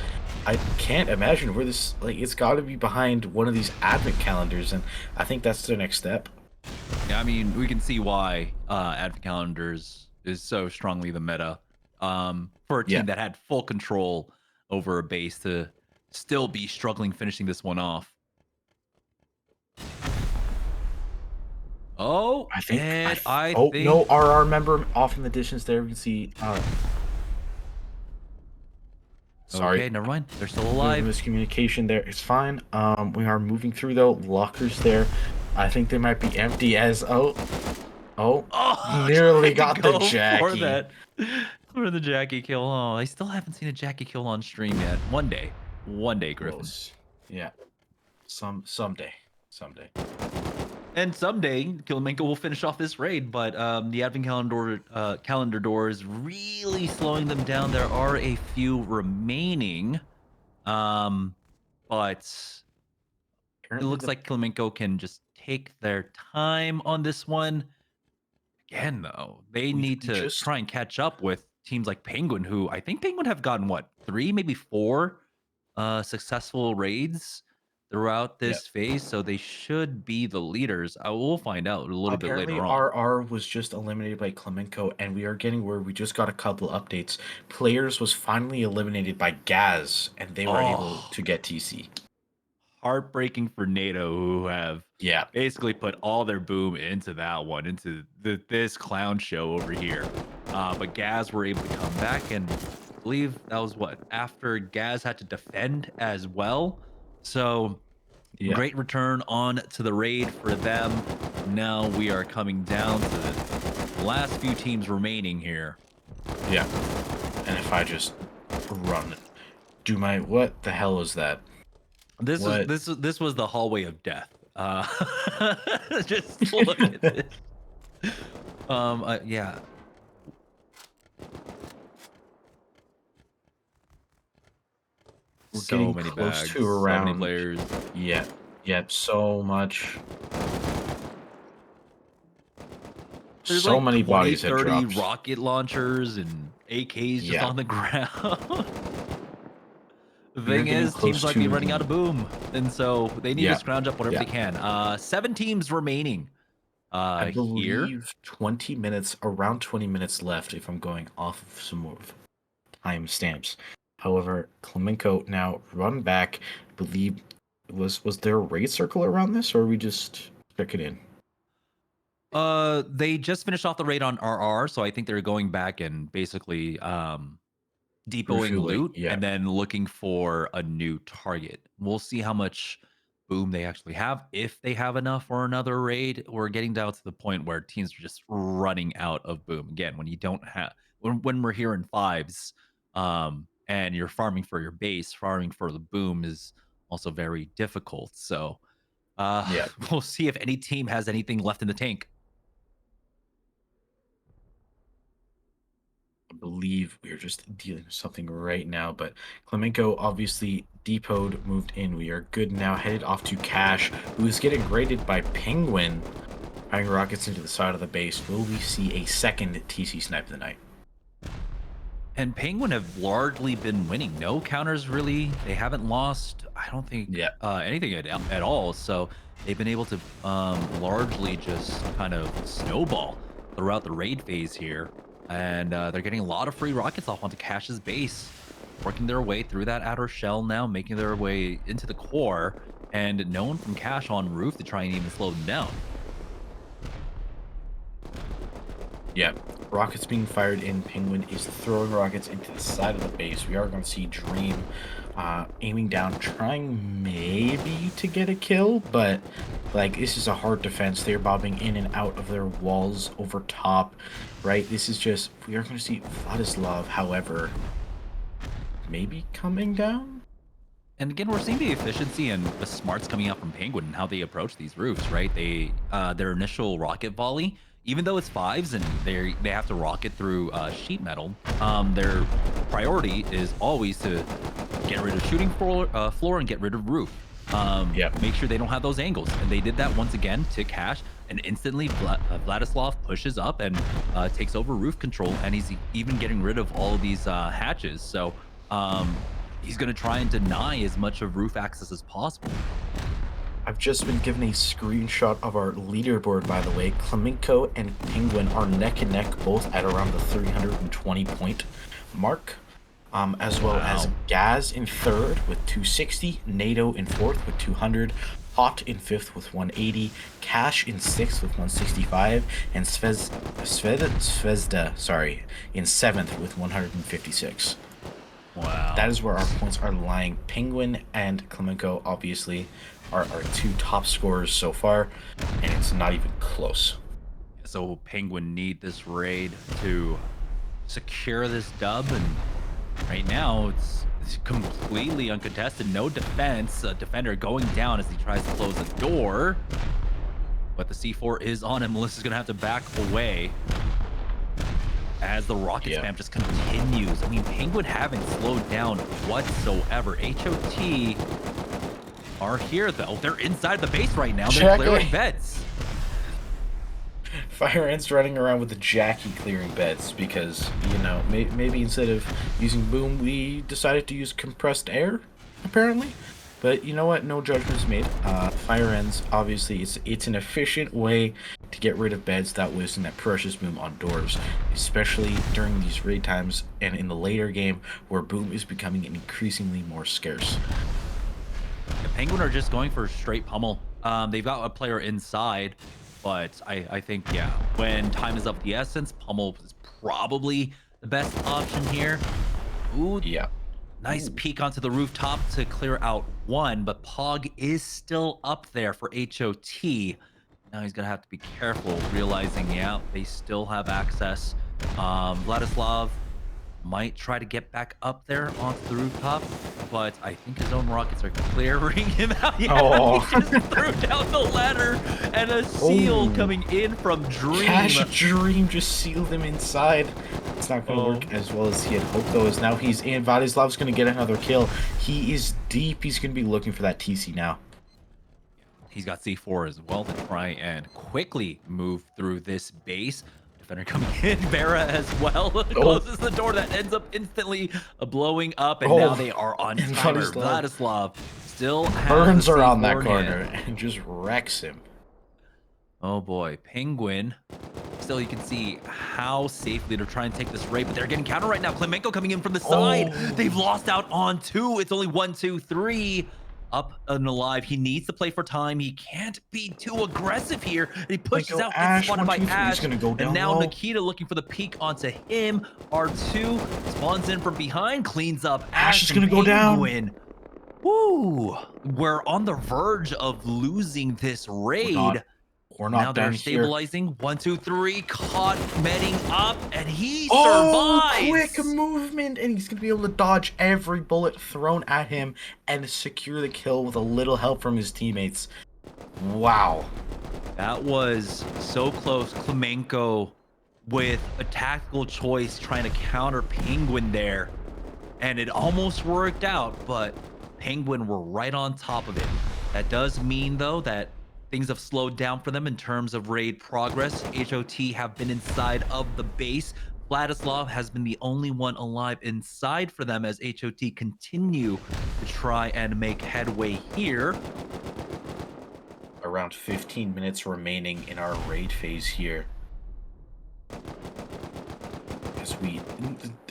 I can't imagine where this, like, it's got to be behind one of these advent calendars, and I think that's their next step. Yeah, I mean, we can see why advent calendars is so strongly the meta for a team that had full control over a base to still be struggling finishing this one off. Oh, I think. I think... no, RR member off in the distance there. We can see. Sorry. Okay, never mind. They're still alive. Miscommunication there. It's fine. We are moving through though. Lockers there. I think they might be empty as nearly got the Jackie. For the Jackie kill. Oh, I still haven't seen a Jackie kill on stream yet. One day, Griffin. Close. Yeah. Someday. And someday, Kilimenko will finish off this raid, but the advent calendar door is really slowing them down. There are a few remaining, but it looks like Kilimenko can just take their time on this one. Again, though, they need to try and catch up with teams like Penguin, who I think Penguin have gotten, 3, maybe 4 successful raids throughout this phase, so they should be the leaders. I will find out a little bit later on. RR was just eliminated by Klemenko, and we are getting word. We just got a couple updates. Players was finally eliminated by Gaz, and they were able to get TC. Heartbreaking for NATO, who have basically put all their boom into that one, into this clown show over here. But Gaz were able to come back, and I believe that was after Gaz had to defend as well. So great return on to the raid for them. Now we are coming down to the last few teams remaining here. Yeah. And if I just run, what the hell is that? This was the hallway of death. Just look at this. Yeah. We're so getting many close bags, to around. so many players. Yeah. Yep. So much. There's so like many 20, bodies 30 have dropped. rocket launchers and AKs just on the ground. we are thing getting is, close teams might to be running out the of boom, and so they need to yeah, scrounge up whatever yeah. they can. 7 teams remaining I here. believe 20 minutes, around 20 minutes left if I'm going off of some more time stamps. However, Klemenko now run back. Believe was there a raid circle around this, or are we just check it in? They just finished off the raid on RR, so I think they're going back and basically depoting Refueling, loot yeah. and then looking for a new target. We'll see how much boom they actually have, if they have enough for another raid. We're getting down to the point where teams are just running out of boom. Again, when you don't have when we're here in fives, and you're farming for your base, farming for the boom is also very difficult. So Yeah. we'll see if any team has anything left in the tank. I believe we are just dealing with something right now, but Klemenko obviously depoted, moved in. We are good now, headed off to Cash, who is getting raided by Penguin, firing rockets into the side of the base. Will we see a second TC snipe of the night? And Penguin have largely been winning. No counters really. They haven't lost, I don't think, Yeah. anything at all. So they've been able to largely just kind of snowball throughout the raid phase here. And they're getting a lot of free rockets off onto Cash's base, working their way through that outer shell now, making their way into the core, and no one from Cash on roof to try and even slow them down. Yeah, rockets being fired in. Penguin is throwing rockets into the side of the base. We are going to see Dream aiming down, trying maybe to get a kill, but like this is a hard defense. They're bobbing in and out of their walls over top, right? This is just, we are going to see Vladislav, however, maybe coming down. And again, we're seeing the efficiency and the smarts coming out from Penguin and how they approach these roofs, right? They their initial rocket volley, even though it's fives and they have to rocket through sheet metal, their priority is always to get rid of shooting floor and get rid of roof. Yeah. Make sure they don't have those angles, and they did that once again to Cash. And instantly, Vladislav pushes up and takes over roof control, and he's even getting rid of all of these hatches. So. He's going to try and deny as much of roof access as possible. I've just been given a screenshot of our leaderboard, by the way. Klemenko and Penguin are neck and neck, both at around the 320 point mark. As well as Gaz in third with 260, NATO in fourth with 200, Hot in fifth with 180, Cash in sixth with 165, and Svezda, in seventh with 156. Wow. That is where our points are lying. Penguin and Klemenko obviously are our two top scorers so far, and it's not even close. So Penguin need this raid to secure this dub, and right now it's completely uncontested. No defense. A defender going down as he tries to close the door, but the C4 is on him. Melissa's gonna have to back away as the rocket spam just continues. I mean, Penguin haven't slowed down whatsoever. HOT are here, though. They're inside the base right now. They're clearing beds. Fire Ant's running around with the Jackie clearing beds because, you know, maybe instead of using boom, we decided to use compressed air, apparently. But you know what? No judgments made. Fire Ends, obviously, it's an efficient way to get rid of beds without wasting that precious boom on doors, especially during these raid times and in the later game where boom is becoming increasingly more scarce. The Penguin are just going for straight pummel. They've got a player inside, but I think, yeah, when time is of the essence, pummel is probably the best option here. Ooh, yeah. Nice peek onto the rooftop to clear out one, but Pog is still up there for HOT. Now he's gonna have to be careful, realizing, yeah, they still have access. Vladislav might try to get back up there onto the rooftop, but I think his own rockets are clearing him out. Yeah, he just threw down the ladder, and a seal coming in from Dream. Cash Dream just sealed him inside. It's not going to work as well as he had hoped, though, as now he's in. Vladislav's going to get another kill. He is deep. He's going to be looking for that TC now. He's got C4 as well to try and quickly move through this base. Defender coming in, Vera as well. Closes the door that ends up instantly blowing up, and now they are on and timer. Vladislav Vladislav still has burns the around C4 that in corner hand. and just wrecks him. Oh boy, Penguin. Still, you can see how safely they're trying to take this raid, but they're getting counter right now. Klemenko coming in from the side. They've lost out on 2. It's only 1, 2, 3. Up and alive. He needs to play for time. He can't be too aggressive here. He pushes out, gets spotted by Ash. Gonna go down And now low. Nikita looking for the peek onto him. R2 spawns in from behind, cleans up Ash. Is gonna go down. Woo! We're on the verge of losing this raid. We're not Now they're done here. stabilizing. 1, 2, 3. Caught medding up, and he survives. Quick movement, and he's gonna be able to dodge every bullet thrown at him and secure the kill with a little help from his teammates. Wow. That was so close. Klemenko with a tactical choice trying to counter Penguin there, and it almost worked out, but Penguin were right on top of it. That does mean, though, that things have slowed down for them in terms of raid progress. HOT have been inside of the base. Vladislav has been the only one alive inside for them as HOT continue to try and make headway here. Around 15 minutes remaining in our raid phase here.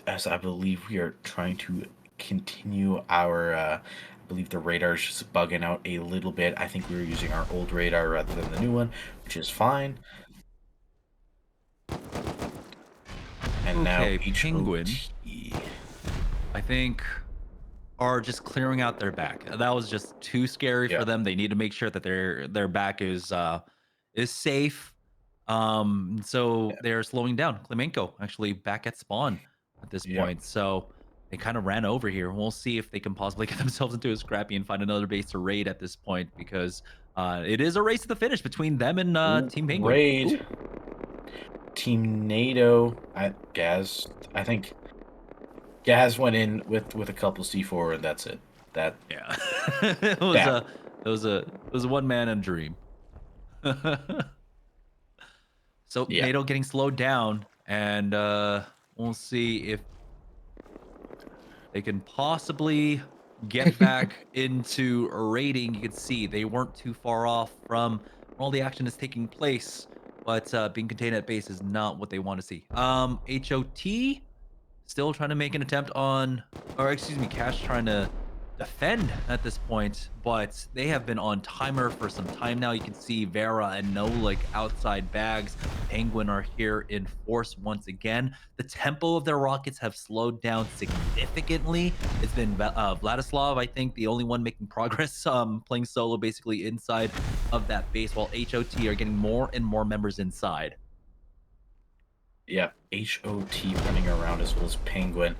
As I believe we are trying to continue our I believe the radar is just bugging out a little bit. I think we were using our old radar rather than the new one, which is fine. And Okay, now Penguin, I think, are just clearing out their back. That was just too scary for them. They need to make sure that their back is safe. So they're slowing down. Klemenko actually back at spawn at this point. So they kind of ran over here. We'll see if they can possibly get themselves into a scrappy and find another base to raid at this point, because it is a race to the finish between them and Team Penguin. Raid. Ooh. Team NATO. Gaz. I think Gaz went in with a couple C4 and that's it. It was a one man and dream. So NATO getting slowed down, and we'll see if they can possibly get back into raiding. You can see they weren't too far off from where all the action is taking place, but being contained at base is not what they want to see. HOT still trying to make an attempt on, or excuse me, Cash trying to defend at this point, but they have been on timer for some time now. You can see Vera and Nolik outside bags. Penguin are here in force once again. The tempo of their rockets have slowed down significantly. It's been Vladislav, I think, the only one making progress, playing solo basically inside of that base, while HOT are getting more and more members inside. Yeah, HOT running around as well as Penguin.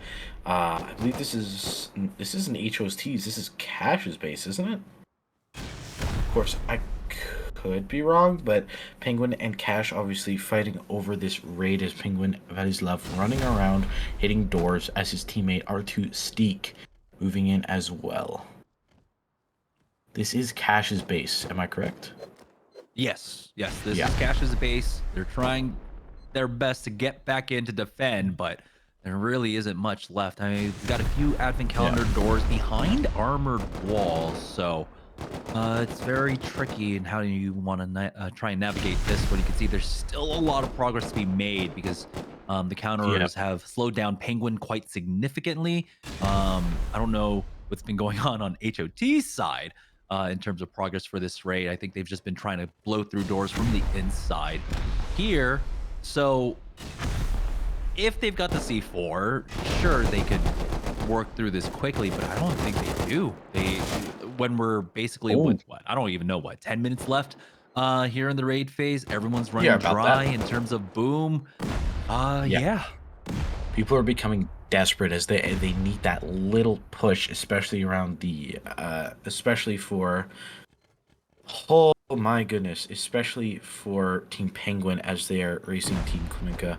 I believe this isn't HOT's, this is Cash's base, isn't it? Of course, I could be wrong, but Penguin and Cash obviously fighting over this raid as Penguin Vladislav running around, hitting doors as his teammate R2 Steak moving in as well. This is Cash's base, am I correct? Yes, this is Cash's base. They're trying their best to get back in to defend, but there really isn't much left. I mean, we've got a few advent calendar doors behind armored walls, so it's very tricky in how you want to try and navigate this one. You can see there's still a lot of progress to be made because the counters have slowed down Penguin quite significantly. I don't know what's been going on HOT's side in terms of progress for this raid. I think they've just been trying to blow through doors from the inside here. So if they've got the C4, sure, they could work through this quickly, but I don't think they do. When we're basically with what? I don't even know what, 10 minutes left here in the raid phase. Everyone's running dry in terms of boom. People are becoming desperate as they need that little push, especially around the especially for oh my goodness, especially for Team Penguin as they are racing Team Klemenko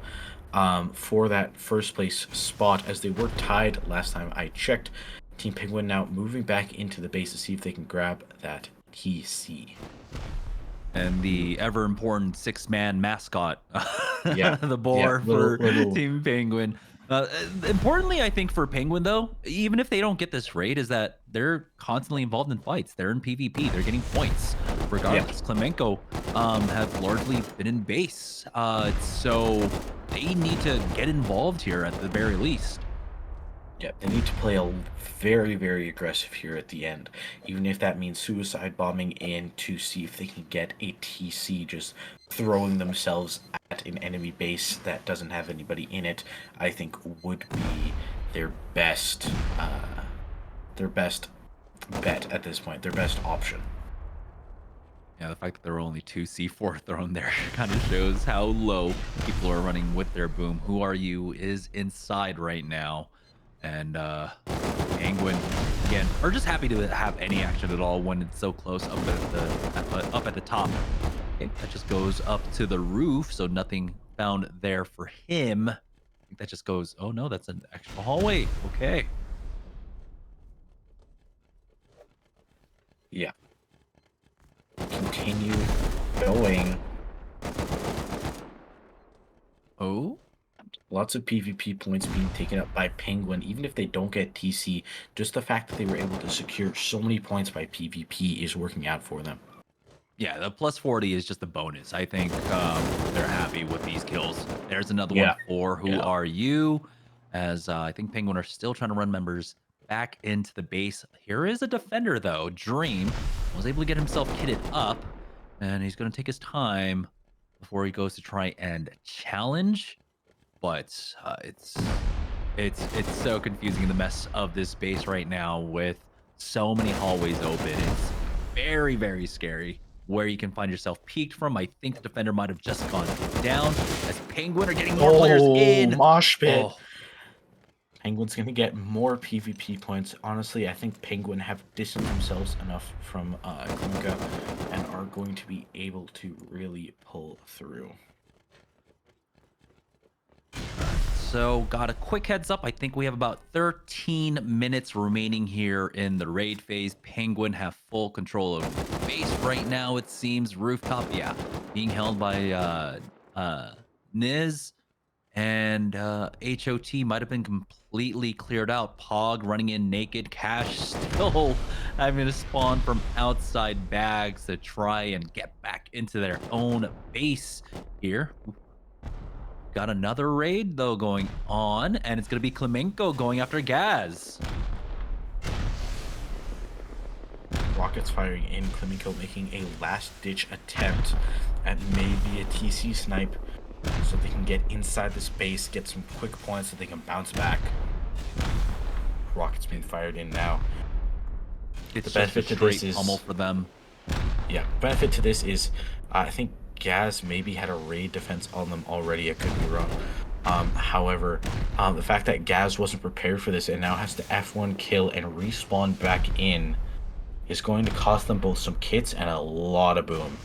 for that first place spot, as they were tied last time I checked. Team Penguin now moving back into the base to see if they can grab that TC. and the ever important 6-man mascot, Yeah, the yeah, boar for Team Penguin. Importantly, I think for Penguin though, even if they don't get this raid, is that they're constantly involved in fights. They're in PvP. They're getting points regardless. Klemenko have largely been in base, so they need to get involved here at the very least. Yeah, they need to play a very, very aggressive here at the end, even if that means suicide bombing in to see if they can get a TC, just throwing themselves at an enemy base that doesn't have anybody in it. I think would be their best bet at this point, their best option. Yeah, the fact that there were only 2 C4 thrown there kind of shows how low people are running with their boom. Who Are You is inside right now. And Penguin, again, are just happy to have any action at all when it's so close up at the top. Okay, that just goes up to the roof, so nothing found there for him. I think that just goes, oh no, that's an extra hallway. Okay. Yeah. Continue going. Oh? Lots of PvP points being taken up by Penguin, even if they don't get TC. Just the fact that they were able to secure so many points by PvP is working out for them. Yeah, the plus 40 is just a bonus. I think they're happy with these kills. There's another Yeah. one for Who Are You? As I think Penguin are still trying to run members back into the base. Here is a defender, though. Dream was able to get himself kitted up, and he's going to take his time before he goes to try and challenge. But it's so confusing in the mess of this base right now with so many hallways open. It's very, very scary where you can find yourself peeked from. I think the defender might have just gone down as Penguin are getting more players in. Mosh pit. Oh, Penguin's going to get more PvP points. Honestly, I think Penguin have distanced themselves enough from Klinka and are going to be able to really pull through. so got a quick heads up. I think we have about 13 minutes remaining here in the raid phase. Penguin have full control of the base right now, it seems. Rooftop, yeah, being held by Niz. And HOT might have been completely cleared out. Pog running in naked. Cash still having to spawn from outside bags to try and get back into their own base here. Got another raid, though, going on. And it's going to be Klemenko going after Gaz. Rockets firing in. Klemenko making a last-ditch attempt at maybe a TC snipe, so they can get inside the space, get some quick points so they can bounce back. Rockets being fired in now. It's the benefit just a to this straight is pummel for them. Yeah, benefit to this is I think Gaz maybe had a raid defense on them already. I could be wrong. However, the fact that Gaz wasn't prepared for this and now has to F1 kill and respawn back in is going to cost them both some kits and a lot of boom.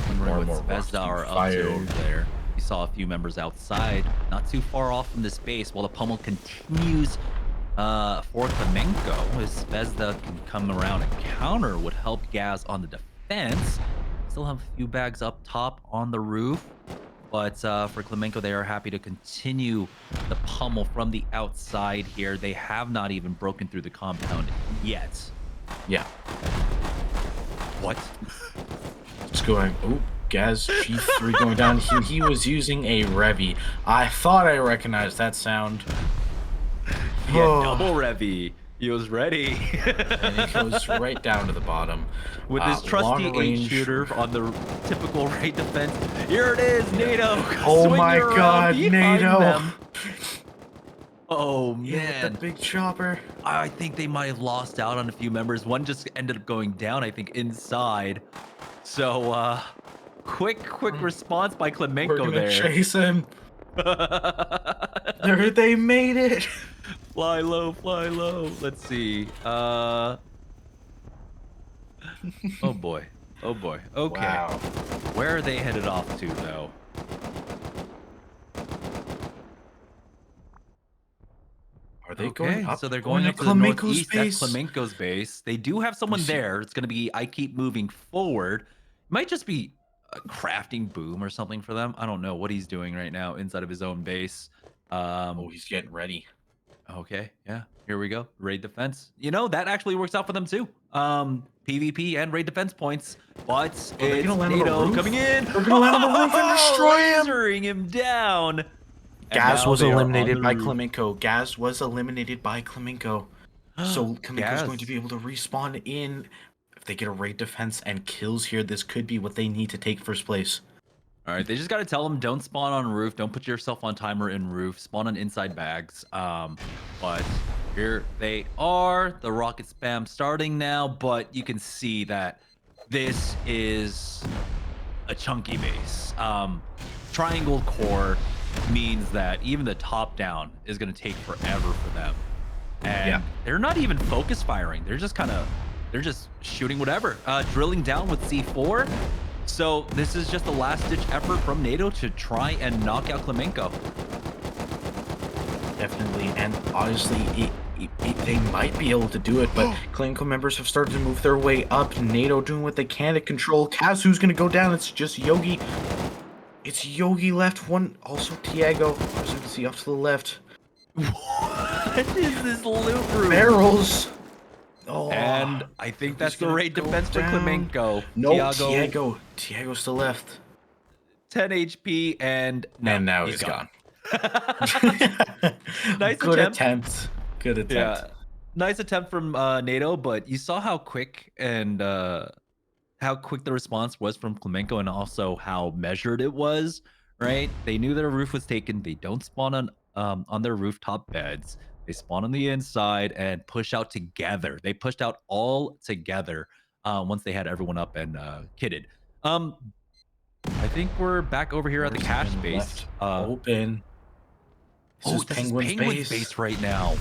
Wondering what Zvezda are up to over there. We saw a few members outside, not too far off from this base, while the pummel continues for Klemenko. As Zvezda can come around and counter would help Gaz on the defense. Still have a few bags up top on the roof, but for Klemenko, they are happy to continue the pummel from the outside here. They have not even broken through the compound yet. Yeah. What? It's going. Oh, Gaz G3 going down. He was using a Revy. I thought I recognized that sound. Yeah, double Revy. He was ready. And he goes right down to the bottom. With his trusty 8-shooter on the typical raid defense. Here it is, NATO. Oh my god, NATO. Them. Oh, man. Yeah, the big chopper. I think they might have lost out on a few members. One just ended up going down, I think, inside. So, quick response by Klemenko. We're gonna there. Chase him. They made it. Fly low, fly low. Let's see. Oh boy. Oh boy. Okay. Wow. Where are they headed off to, though? Are they going up? So they're Going going to up to the Klemenko's northeast. That's base? Klemenko's base. They do have someone see. there. It's going to be I keep moving forward. Might just be a crafting boom or something for them. I don't know what he's doing right now inside of his own base. Oh, he's getting ready. Okay, yeah, here we go. Raid defense. You know, that actually works out for them too. PvP and raid defense points. But Oh, they're it's gonna land on the NATO roof? coming in. They're gonna land on the roof and destroy him! Lasering him down. And Gaz now was they are on eliminated the by roof. Klemenko. Gaz was eliminated by Klemenko. So Klemenko's going to Gaz. be able to respawn in. If they get a raid defense and kills here, this could be what they need to take first place. All right, they just got to tell them don't spawn on roof, don't put yourself on timer in roof, spawn on inside bags. But here they are, the rocket spam starting now, but you can see that this is a chunky base. Triangle core means that even the top down is going to take forever for them. And they're not even focus firing. They're just they're just shooting whatever. Drilling down with C4. So this is just a last-ditch effort from NATO to try and knock out Klemenko. Definitely, and honestly, they might be able to do it, but Klemenko members have started to move their way up. NATO doing what they can to control. Kazu's gonna go down. It's just Yogi. It's Yogi left. One, also Tiago. As you can see off to the left. What is this loot room? Barrels. Oh, And I think that's the gonna raid go defense for down. Klemenko. No, Tiago's still left. 10 HP and Now he's gone. Nice Good attempt. Good attempt. Yeah, nice attempt from NATO, but you saw how quick and how quick the response was from Klemenko, and also how measured it was. Right? They knew their roof was taken. They don't spawn on their rooftop beds. They spawn on the inside and push out together. They pushed out all together once they had everyone up and kitted. I think we're back over here at the cache base. Open. This is Penguin's base right now.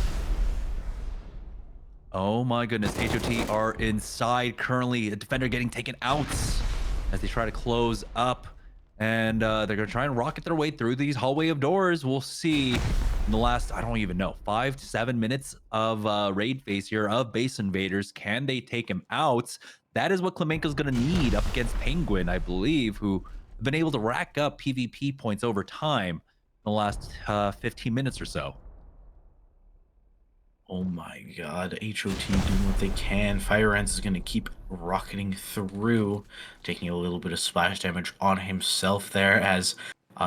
Oh my goodness, HOT are inside currently. A defender getting taken out as they try to close up. And they're going to try and rocket their way through these hallway of doors. We'll see in the last, I don't even know, 5 to 7 minutes of raid phase here of Base Invaders. Can they take him out? That is what Klemenko's going to need up against Penguin, I believe, who have been able to rack up PvP points over time in the last 15 minutes or so. Oh my god, HOT doing what they can. Fire Ants is going to keep rocketing through, taking a little bit of splash damage on himself there, as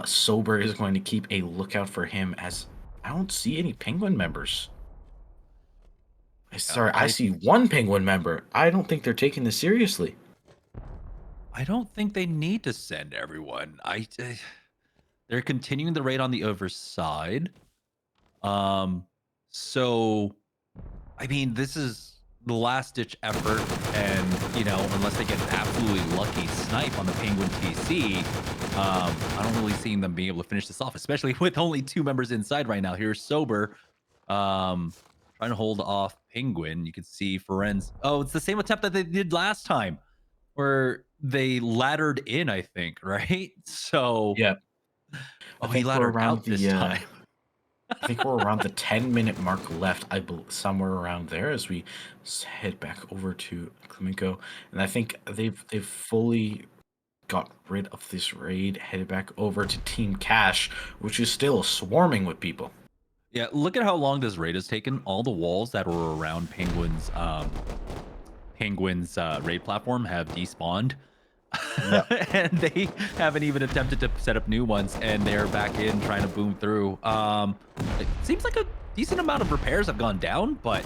Sober is going to keep a lookout for him, as I don't see any Penguin members. I see one Penguin member. I don't think they're taking this seriously. I don't think they need to send everyone. They're continuing the raid on the other side. So, I mean, this is the last-ditch effort, and, you know, unless they get an absolutely lucky snipe on the Penguin TC, I don't really see them being able to finish this off, especially with only 2 members inside right now. Here's Sober, trying to hold off Penguin. You can see Ferenz. Oh, it's the same attempt that they did last time, where they laddered in, I think, right? So, yeah. Oh, he laddered out this time. I think we're around the 10-minute mark left, I believe, somewhere around there, as we head back over to Klemenko. And I think they've fully got rid of this raid, headed back over to Team Cash, which is still swarming with people. Yeah, look at how long this raid has taken. All the walls that were around Penguin's raid platform have despawned. Yep. And they haven't even attempted to set up new ones, and they're back in trying to boom through. It seems like a decent amount of repairs have gone down, but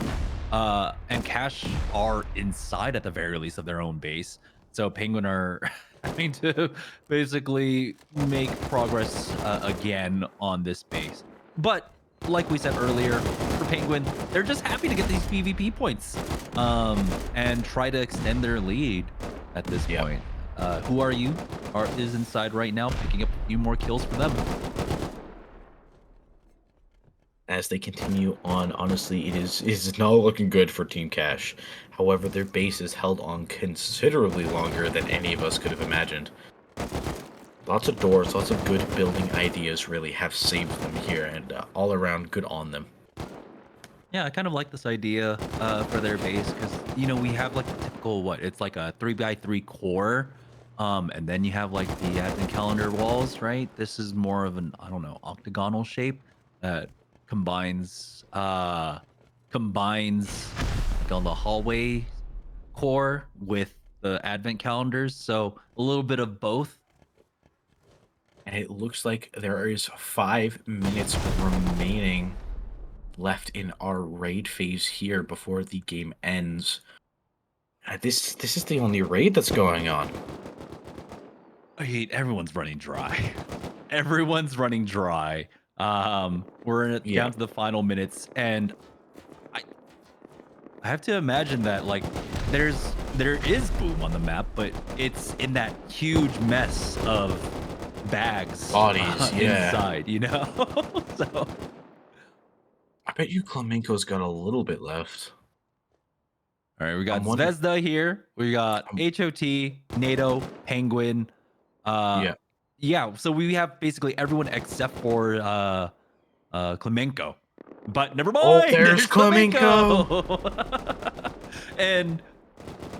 and Cash are inside at the very least of their own base. So Penguin are having to basically make progress again on this base. But like we said earlier, for Penguin, they're just happy to get these PvP points and try to extend their lead at this point. Who Are You is inside right now, picking up a few more kills for them. As they continue on, honestly, it is not looking good for Team Cash. However, their base is held on considerably longer than any of us could have imagined. Lots of doors, lots of good building ideas really have saved them here, and all around good on them. Yeah, I kind of like this idea for their base because we have like the typical what it's like a 3x3 core, and then you have like the advent calendar walls, right? This is more of an I don't know octagonal shape that combines combines like on the hallway core with the advent calendars, so a little bit of both. And it looks like there is 5 minutes remaining left in our raid phase here before the game ends. This is the only raid that's going on. I hate everyone's running dry. Everyone's running dry. We're Yeah. down to the final minutes, and I I have to imagine that like there is boom on the map, but it's in that huge mess of bags Bodies, yeah. inside, so I bet you Flamenco's got a little bit left. all right, we got I'm wondering. Zvezda here. We got HOT, NATO, Penguin. Uh, Yeah. yeah. So we have basically everyone except for Klemenko. But never Oh, mind. there's Klemenko. And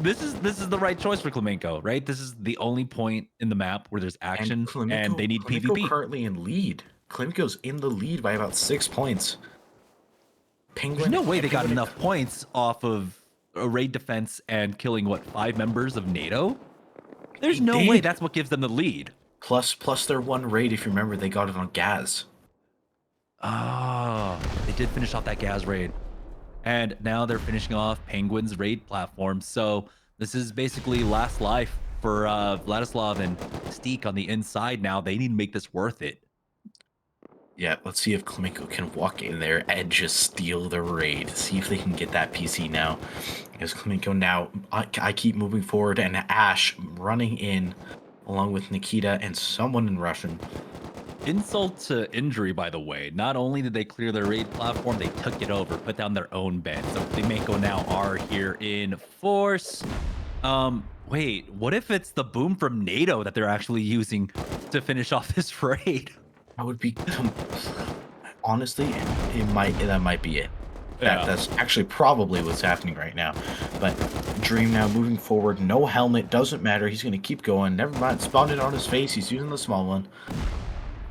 this is the right choice for Klemenko, right? This is the only point in the map where there's action, and they need Flamenco PvP. currently in lead. Flamenco's in the lead by about 6 points. There's no way they got enough points off of a raid defense and killing what 5 members of NATO. There's no way that's what gives them the lead. Plus their one raid, if you remember, they got it on Gaz. Oh, they did finish off that gas raid. And now they're finishing off Penguin's raid platform. So this is basically last life for Vladislav and Steek on the inside now. They need to make this worth it. Yeah, let's see if Klemenko can walk in there and just steal the raid. See if they can get that PC now. As Klemenko now, I keep moving forward, and Ash running in along with Nikita and someone in Russian. Insult to injury, by the way. Not only did they clear their raid platform, they took it over, put down their own bed. So Klemenko now are here in force. Wait, what if it's the boom from NATO that they're actually using to finish off this raid? That would be honestly, that might be it. That's actually probably what's happening right now. But Dream now moving forward, no helmet, doesn't matter. He's gonna keep going. Never mind, spawned it on his face. He's using the small one.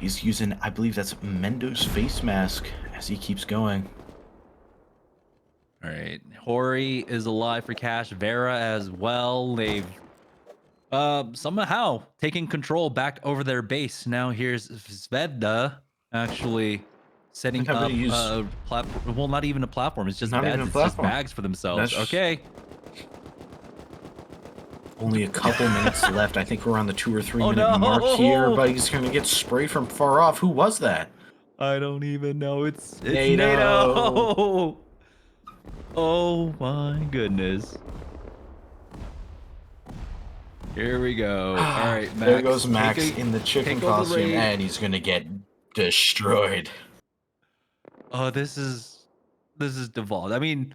He's using, I believe that's Mendo's face mask as he keeps going. All right, Hori is alive for cash. Vera as well. They've somehow taking control back over their base. Now here's Zvezda actually setting up a platform. Well, not even a platform. It's just beds. It's just bags for themselves. Okay. Only a couple minutes left. I think we're on the 2 or 3 minute mark here, but he's gonna get sprayed from far off. Who was that? I don't even know. It's NATO. Oh my goodness. Here we go. All right, Max. There goes Max in the chicken costume, and he's gonna get destroyed. Oh, this is devolved. I mean,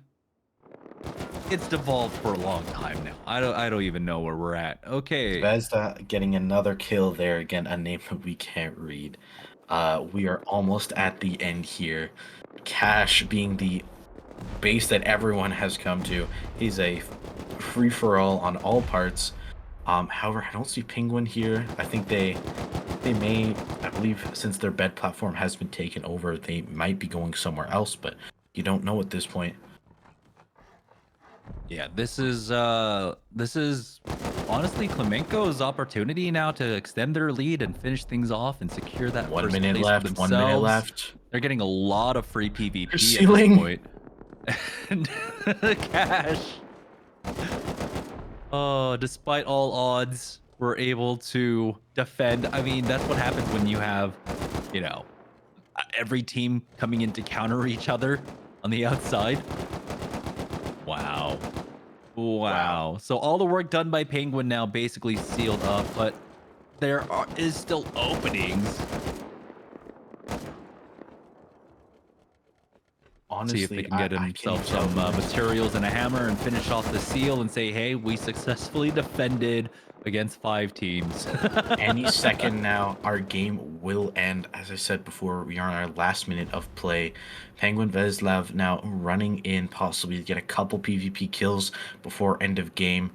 it's devolved for a long time now. I don't even know where we're at. Okay. Zvezda getting another kill there. Again, a name that we can't read. We are almost at the end here. Cash being the base that everyone has come to is a free-for-all on all parts. However, I don't see Penguin here. I think they may, I believe, since their bed platform has been taken over, they might be going somewhere else, but you don't know at this point. Yeah, this is honestly Klemenko's opportunity now to extend their lead and finish things off and secure that 1 first minute place left. for 1 minute left. They're getting a lot of free PvP at Ceiling. this point. And Cash. Oh, despite all odds, we're able to defend. I mean, that's what happens when you have, every team coming in to counter each other on the outside. Wow. So all the work done by Penguin now basically sealed up, but there is still openings. Honestly, see if they can get himself some materials and a hammer and finish off the seal and say, hey, we successfully defended against 5 teams. Any second now, our game will end. As I said before, we are on our last minute of play. Penguin Veslav now running in, possibly to get a couple PvP kills before end of game.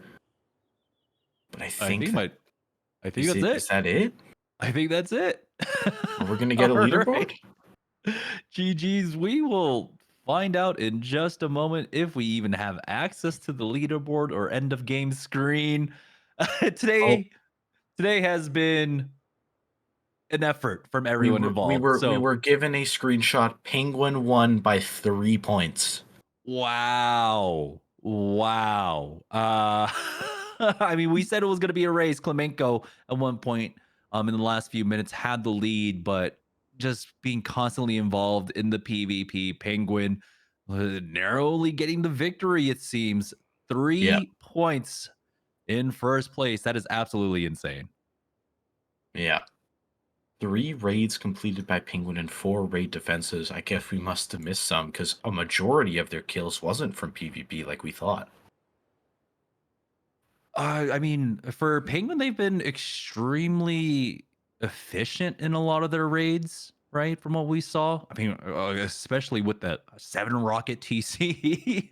But I I think think that my I think that's is it. that it? I think that's it. We're gonna get a All right. leaderboard? GG's. We will find out in just a moment if we even have access to the leaderboard or end of game screen. Oh, today today has been an effort from everyone involved. we So were given a screenshot. Penguin won by 3 points. wow. Wow. I mean, we said it was going to be a race. Klemenko at one point in the last few minutes had the lead, but just being constantly involved in the PvP, Penguin narrowly getting the victory, it seems. Yeah, 3 points in first place. That is absolutely insane. yeah. 3 raids completed by Penguin and 4 raid defenses. I guess we must have missed some because a majority of their kills wasn't from PvP like we thought. I mean, for Penguin, they've been extremely efficient in a lot of their raids, right? From what we saw. I mean, especially with the 7 rocket TC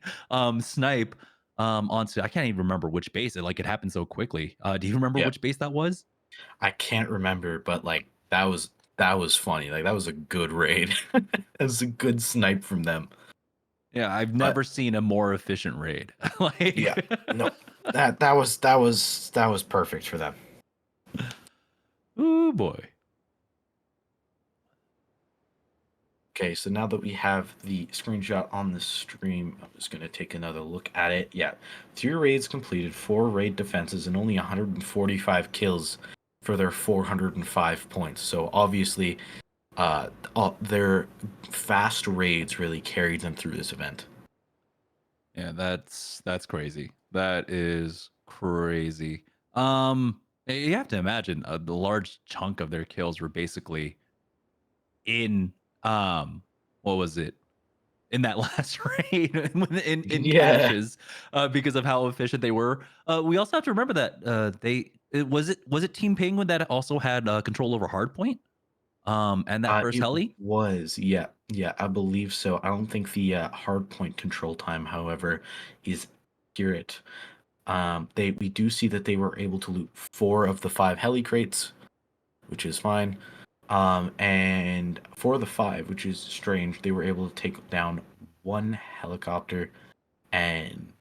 snipe onto, I can't even remember which base. It happened so quickly. Do you remember Yeah, which base that was? I can't remember, but like that was funny. Like that was a good raid. That was a good snipe from them. Yeah, I've But never seen a more efficient raid. yeah, like, no, that was perfect for them. oh boy. Okay, so now that we have the screenshot on the stream, I'm just gonna take another look at it. Yeah, 3 raids completed, 4 raid defenses, and only 145 kills for their 405 points. So obviously, their fast raids really carried them through this event. Yeah, that's crazy. That is crazy. You have to imagine the large chunk of their kills were basically in what was it? In that last raid in Yeah. caches because of how efficient they were. We also have to remember that was it Team Penguin that also had control over Hardpoint and that first It heli? was, yeah, yeah, I believe so. I don't think the hard point control time, however, is accurate. They we do see that they were able to loot 4 of the 5 heli crates, which is fine. And 4 of the 5, which is strange, they were able to take down 1 helicopter, and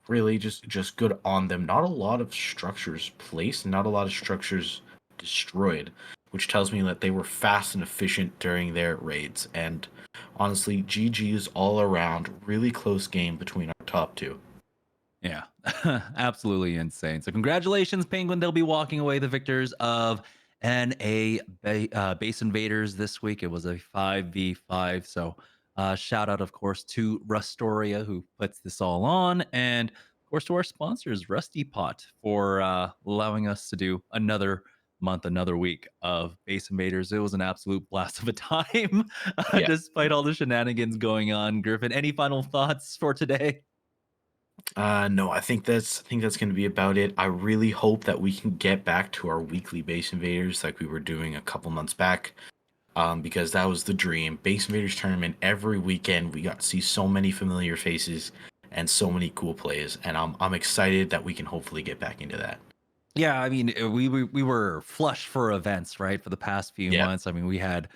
really just good on them. Not a lot of structures placed, not a lot of structures destroyed, which tells me that they were fast and efficient during their raids. And honestly, GG's all around. Really close game between our top 2. Yeah, absolutely insane. So congratulations, Penguin. They'll be walking away the victors of Base Invaders this week. It was a 5v5. So shout out, of course, to Rustoria, who puts this all on. And, of course, to our sponsors, Rusty Pot, for allowing us to do another month, another week of Base Invaders. It was an absolute blast of a time, Yeah. despite all the shenanigans going on. Griffin, any final thoughts for today? No, I think that's gonna be about it. I really hope that we can get back to our weekly Base Invaders like we were doing a couple months back. Because that was the dream. Base Invaders tournament every weekend. We got to see so many familiar faces and so many cool plays, and I'm excited that we can hopefully get back into that. Yeah, I mean, we were flush for events, right? For the past few Yeah, months. I mean, we had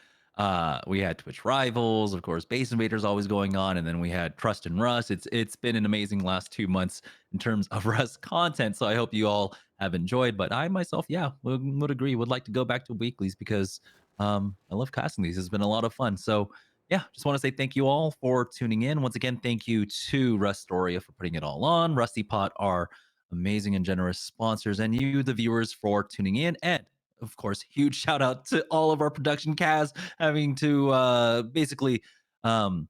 Twitch Rivals, of course, Base Invaders always going on, and then we had Trust and Rust. It's been an amazing last 2 months in terms of Rust content. So I hope you all have enjoyed. But I myself, yeah, would agree. Would like to go back to weeklies because I love casting these. It's been a lot of fun. So yeah, just want to say thank you all for tuning in. Once again, thank you to Rustoria for putting it all on. Rusty Pot, our amazing and generous sponsors, and you, the viewers, for tuning in. And of course, huge shout out to all of our production cast having to basically um,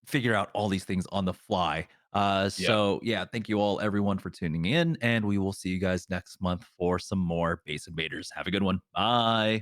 figure out all these things on the fly. yeah. So, yeah, thank you all, everyone, for tuning in. And we will see you guys next month for some more Base Invaders. Have a good one. Bye.